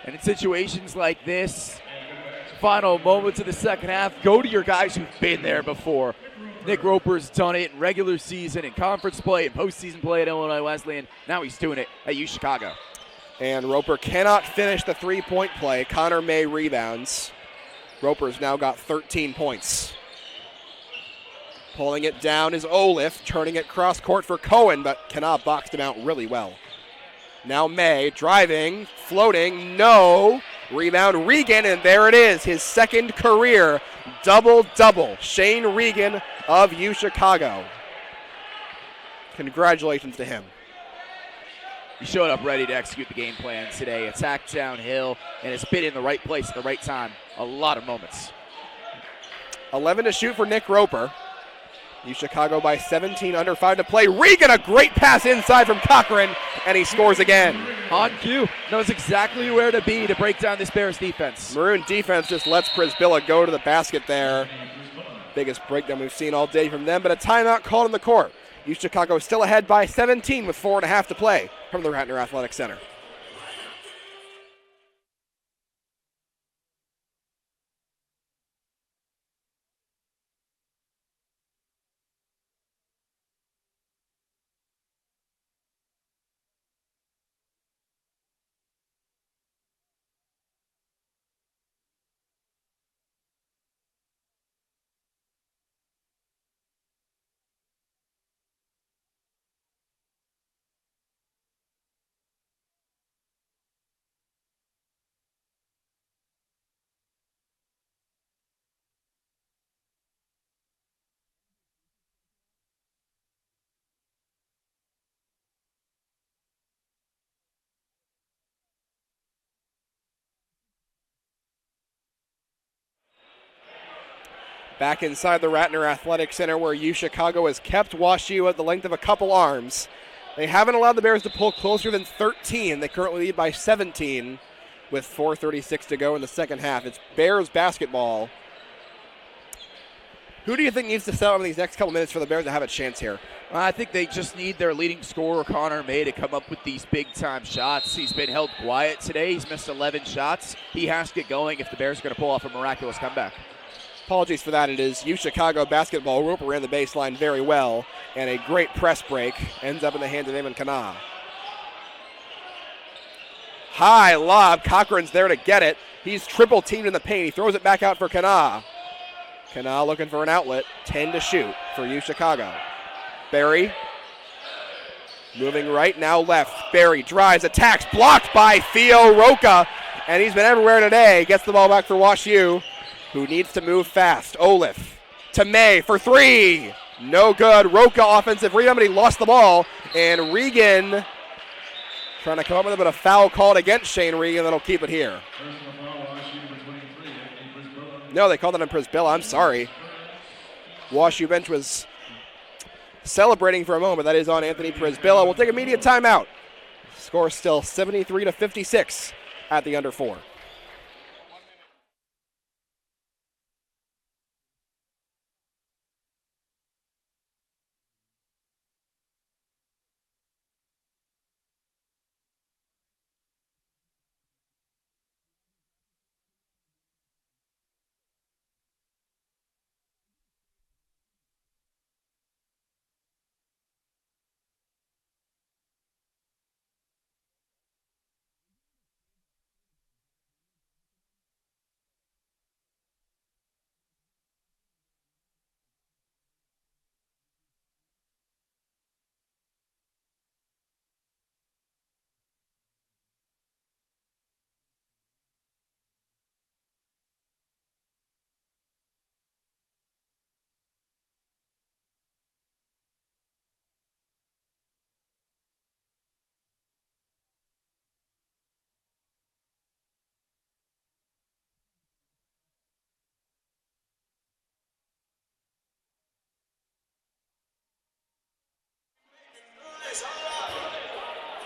Speaker 1: And in situations like this, final moments of the second half, go to your guys who've been there before. Nick Roper's done it in regular season, in conference play, in postseason play at Illinois Wesleyan. Now he's doing it at UChicago.
Speaker 2: And Roper cannot finish the three-point play. Connor May rebounds. Roper's now got 13 points. Pulling it down is Olaf, turning it cross court for Cohen, but Kanaa boxed him out really well. Now May driving, floating, no. Rebound Regan, and there it is, his second career double-double. Shane Regan of UChicago. Congratulations to him.
Speaker 1: He showed up ready to execute the game plan today. Attacked downhill, and has been in the right place at the right time. A lot of moments.
Speaker 2: 11 to shoot for Nick Roper. UChicago by 17, under 5 to play. Regan, a great pass inside from Cochran, and he scores again.
Speaker 1: On cue. Knows exactly where to be to break down this Bears defense.
Speaker 2: Maroon defense just lets Prisbilla go to the basket there. Biggest breakdown we've seen all day from them, but a timeout called in the court. UChicago is still ahead by 17 with 4.5 to play from the Ratner Athletic Center. Back inside the Ratner Athletic Center where UChicago has kept WashU at the length of a couple arms. They haven't allowed the Bears to pull closer than 13. They currently lead by 17 with 4:36 to go in the second half. It's Bears basketball. Who do you think needs to set up in these next couple minutes for the Bears to have a chance here?
Speaker 1: I think they just need their leading scorer, Connor May, to come up with these big-time shots. He's been held quiet today. He's missed 11 shots. He has to get going if the Bears are going to pull off a miraculous comeback.
Speaker 2: Apologies for that. It is UChicago basketball. Roper ran the baseline very well, and a great press break ends up in the hands of Eamon Kanaa. High lob. Cochran's there to get it. He's triple teamed in the paint. He throws it back out for Kanaa. Kanaa looking for an outlet. 10 to shoot for UChicago. Barry moving right, now left. Barry drives, attacks, blocked by Theo Roca, and he's been everywhere today. Gets the ball back for WashU, who needs to move fast. Olaf to May for three. No good. Roca offensive rebound, but he lost the ball. And Regan trying to come up with a bit of foul called against Shane Regan that'll keep it here. No, they called it on Prisbilla. I'm sorry. WashU bench was celebrating for a moment. That is on Anthony Prisbilla. We'll take a immediate timeout. Score still 73 to 56 at the under 4.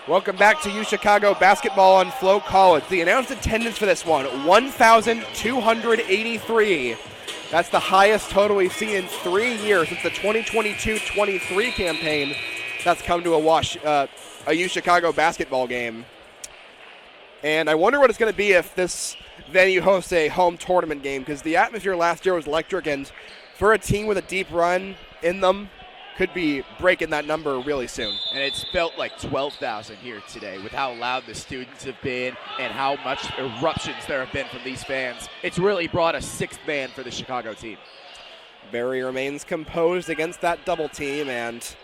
Speaker 2: Welcome back to U Chicago basketball on Flow College. The announced attendance for this one, 1,283. That's the highest total we've seen in 3 years since the 2022-23 campaign. That's come to a U Chicago basketball game. And I wonder what it's going to be if this venue hosts a home tournament game, because the atmosphere last year was electric, and for a team with a deep run in them, could be breaking that number really soon.
Speaker 1: And it's felt like 12,000 here today with how loud the students have been and how much eruptions there have been from these fans. It's really brought a sixth man for the Chicago team.
Speaker 2: Barry remains composed against that double team, and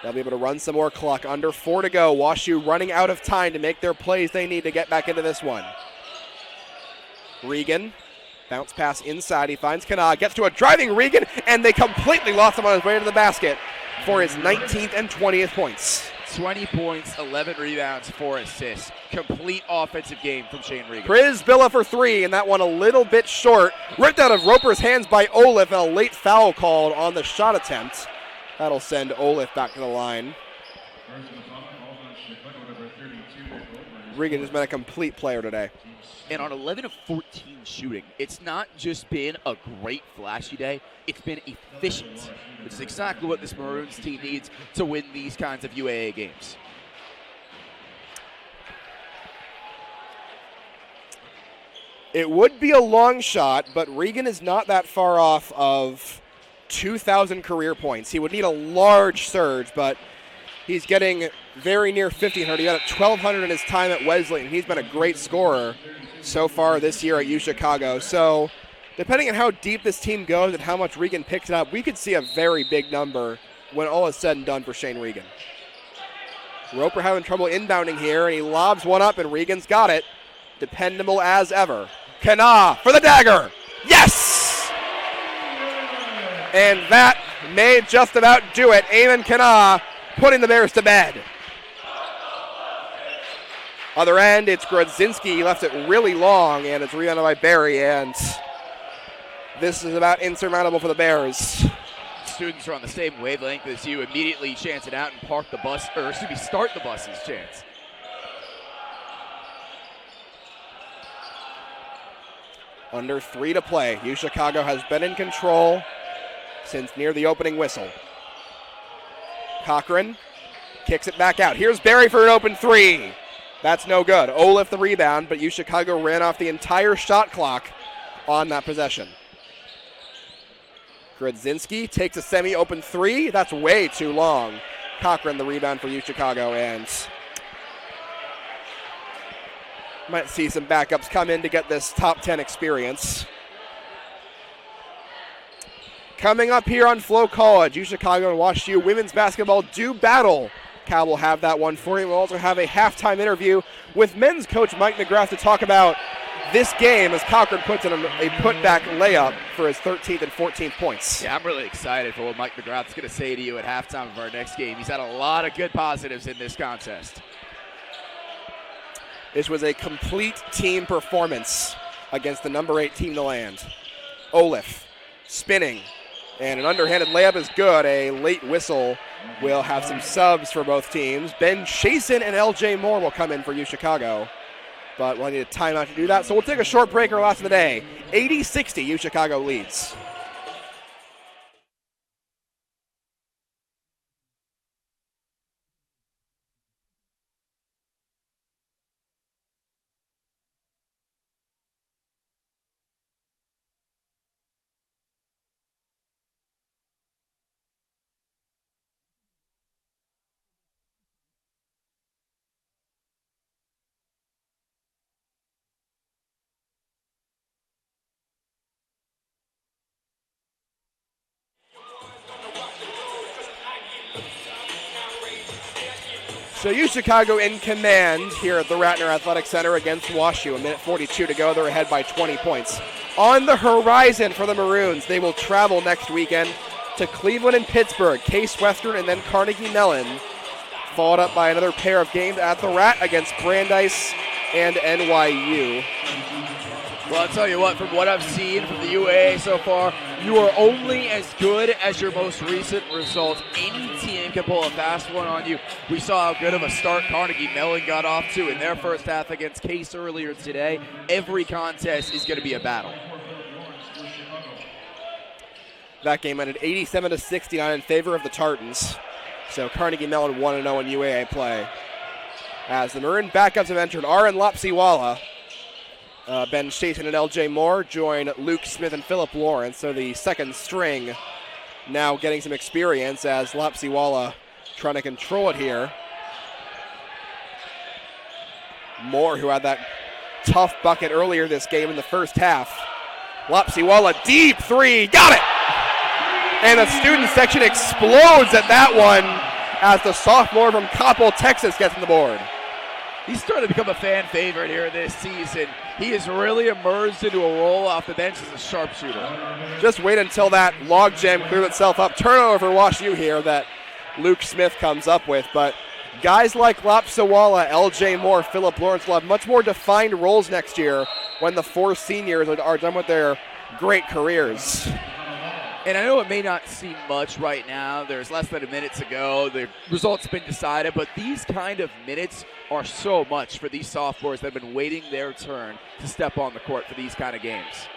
Speaker 2: they'll be able to run some more clock. Under 4 to go. WashU running out of time to make their plays they need to get back into this one. Regan. Bounce pass inside. He finds Kana. Gets to a driving Regan, and they completely lost him on his way to the basket for his 19th and 20th points.
Speaker 1: 20 points, 11 rebounds, 4 assists. Complete offensive game from Shane Regan.
Speaker 2: Chris Billa for 3, and that one a little bit short. Ripped out of Roper's hands by Olaf, and a late foul called on the shot attempt. That'll send Olaf back to the line. Regan has been a complete player today.
Speaker 1: And on 11 of 14 shooting, it's not just been a great flashy day, it's been efficient, which is exactly what this Maroons team needs to win these kinds of UAA games.
Speaker 2: It would be a long shot, but Regan is not that far off of 2,000 career points. He would need a large surge, but he's getting very near 1,500. He got 1,200 in his time at Wesley, and he's been a great scorer so far this year at U Chicago. So depending on how deep this team goes and how much Regan picks it up, we could see a very big number when all is said and done for Shane Regan. Roper having trouble inbounding here, and he lobs one up, and Regan's got it. Dependable as ever. Kana for the dagger. Yes! And that may just about do it. Eamon Kana putting the Bears to bed. Other end, it's Grodzinski. He left it really long, and it's rebounded by Barry, and this is about insurmountable for the Bears.
Speaker 1: Students are on the same wavelength as you. Immediately chance it out and start the bus's chance.
Speaker 2: Under 3 to play. U Chicago has been in control since near the opening whistle. Cochran kicks it back out. Here's Barry for an open 3. That's no good. Olaf the rebound, but U Chicago ran off the entire shot clock on that possession. Grodzinski takes a semi-open 3. That's way too long. Cochran the rebound for U Chicago, and might see some backups come in to get this top 10 experience. Coming up here on Flow College, U Chicago and WashU women's basketball do battle. Cal will have that one for you. We'll also have a halftime interview with men's coach Mike McGrath to talk about this game as Cochran puts in a putback layup for his 13th and 14th points.
Speaker 1: Yeah, I'm really excited for what Mike McGrath's going to say to you at halftime of our next game. He's had a lot of good positives in this contest.
Speaker 2: This was a complete team performance against the number 8 team in the land. Olaf spinning, and an underhanded layup is good. A late whistle will have some subs for both teams. Ben Chasen and LJ Moore will come in for U Chicago, but we'll need a timeout to do that. So we'll take a short break or last of the day. 80-60, U Chicago leads. So U Chicago in command here at the Ratner Athletic Center against WashU. 1:42 to go. They're ahead by 20 points. On the horizon for the Maroons, they will travel next weekend to Cleveland and Pittsburgh, Case Western, and then Carnegie Mellon, followed up by another pair of games at the Rat against Brandeis and NYU.
Speaker 1: Well, I'll tell you what, from what I've seen from the UAA so far, you are only as good as your most recent results. Any team can pull a fast one on you. We saw how good of a start Carnegie Mellon got off to in their first half against Case earlier today. Every contest is going to be a battle.
Speaker 2: That game ended 87-69 in favor of the Tartans. So Carnegie Mellon 1-0 in UAA play. As the Maroon backups have entered, Aaron Lapsiwala, Ben Shason and LJ Moore join Luke Smith and Philip Lawrence. So the second string now getting some experience as Lapsiwala trying to control it here. Moore, who had that tough bucket earlier this game in the first half. Lapsiwala, deep three, got it! And the student section explodes at that one as the sophomore from Coppell, Texas gets on the board.
Speaker 1: He's starting to become a fan favorite here this season. He has really emerged into a role off the bench as a sharpshooter.
Speaker 2: Just wait until that logjam clears itself up. Turnover for WashU here that Luke Smith comes up with. But guys like Lapsiwala, LJ Moore, Philip Lawrence will have much more defined roles next year when the four seniors are done with their great careers.
Speaker 1: And I know it may not seem much right now. There's less than a minute to go. The result's been decided, but these kind of minutes are so much for these sophomores that have been waiting their turn to step on the court for these kind of games.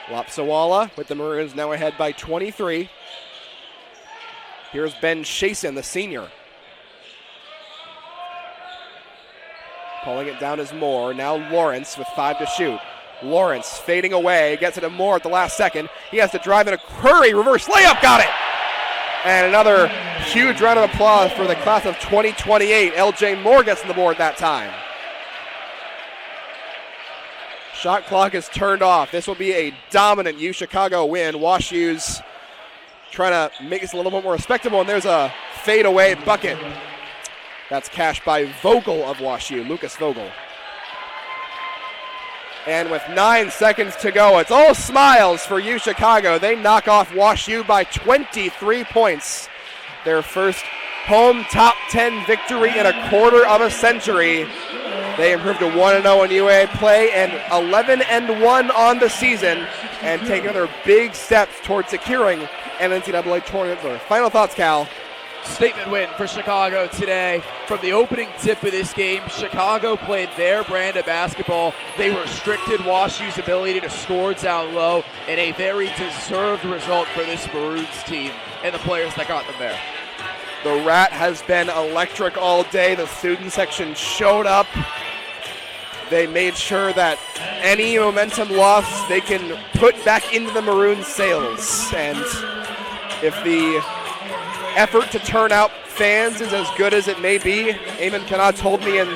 Speaker 2: Lapsiwala with the Maroons now ahead by 23. Here's Ben Shason, the senior. Pulling it down is Moore. Now Lawrence with 5 to shoot. Lawrence fading away, gets it to Moore at the last second. He has to drive in a Curry reverse layup, got it! And another huge round of applause for the class of 2028. LJ Moore gets on the board that time. Shot clock is turned off. This will be a dominant U Chicago win. WashU's trying to make this a little bit more respectable, and there's a fadeaway bucket. That's cashed by Vogel of WashU, Lucas Vogel. And with 9 seconds to go, it's all smiles for U Chicago. They knock off WashU by 23 points. Their first home top 10 victory in a quarter of a century. They improved to 1-0 in UAA play and 11-1 on the season and take another big steps towards securing an NCAA tournament berth. Final thoughts, Cal?
Speaker 1: Statement win for Chicago today. From the opening tip of this game, Chicago played their brand of basketball. They restricted WashU's ability to score down low, and a very deserved result for this Maroons team and the players that got them there.
Speaker 2: The Rat has been electric all day. The student section showed up. They made sure that any momentum lost they can put back into the Maroon sails. And if the effort to turn out fans is as good as it may be, Eamon Kana told me in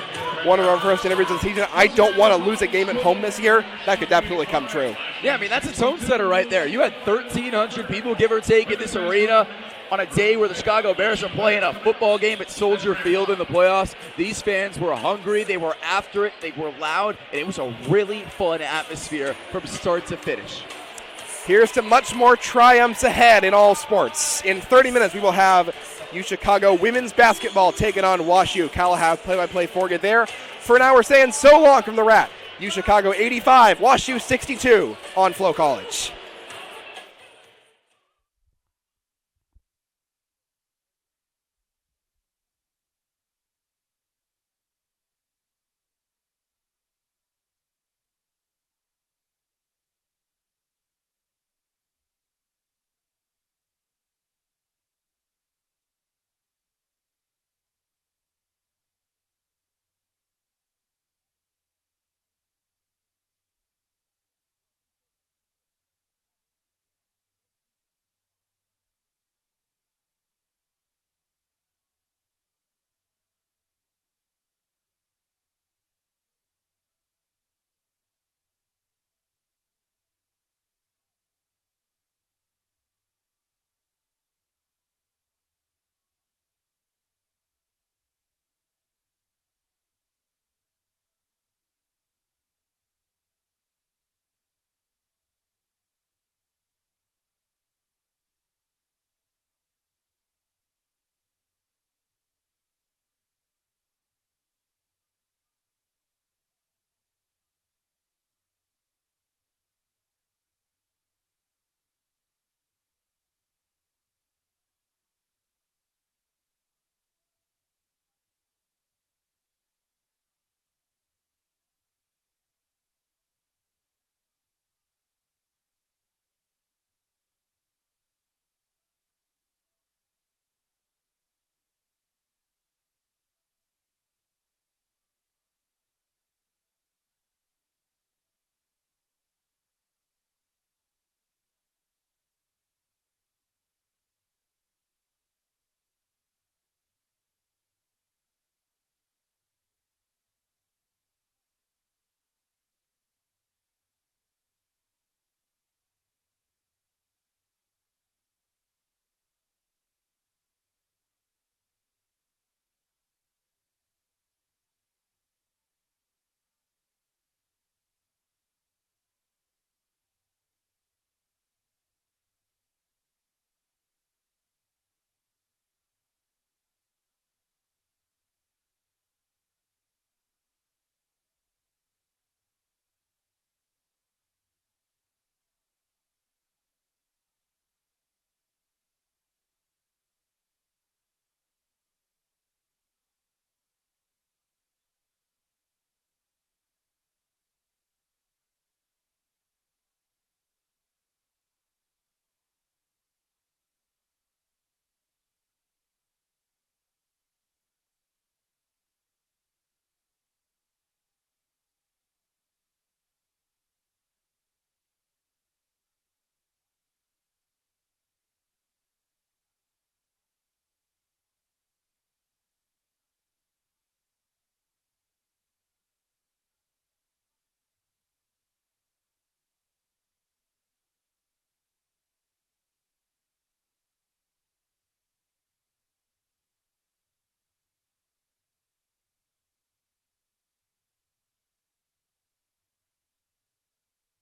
Speaker 2: one of our first interviews of the season, I don't want to lose a game at home this year. That could definitely come true.
Speaker 1: Yeah, I mean, that's a tone setter right there. You had 1,300 people, give or take, in this arena on a day where the Chicago Bears are playing a football game at Soldier Field in the playoffs. These fans were hungry, they were after it, they were loud, and it was a really fun atmosphere from start to finish.
Speaker 2: Here's to much more triumphs ahead in all sports. In 30 minutes, we will have U Chicago women's basketball taking on WashU. Cal will have play-by-play for you there. For now, we're saying so long from the Rat. U Chicago 85, WashU 62 on Flow College.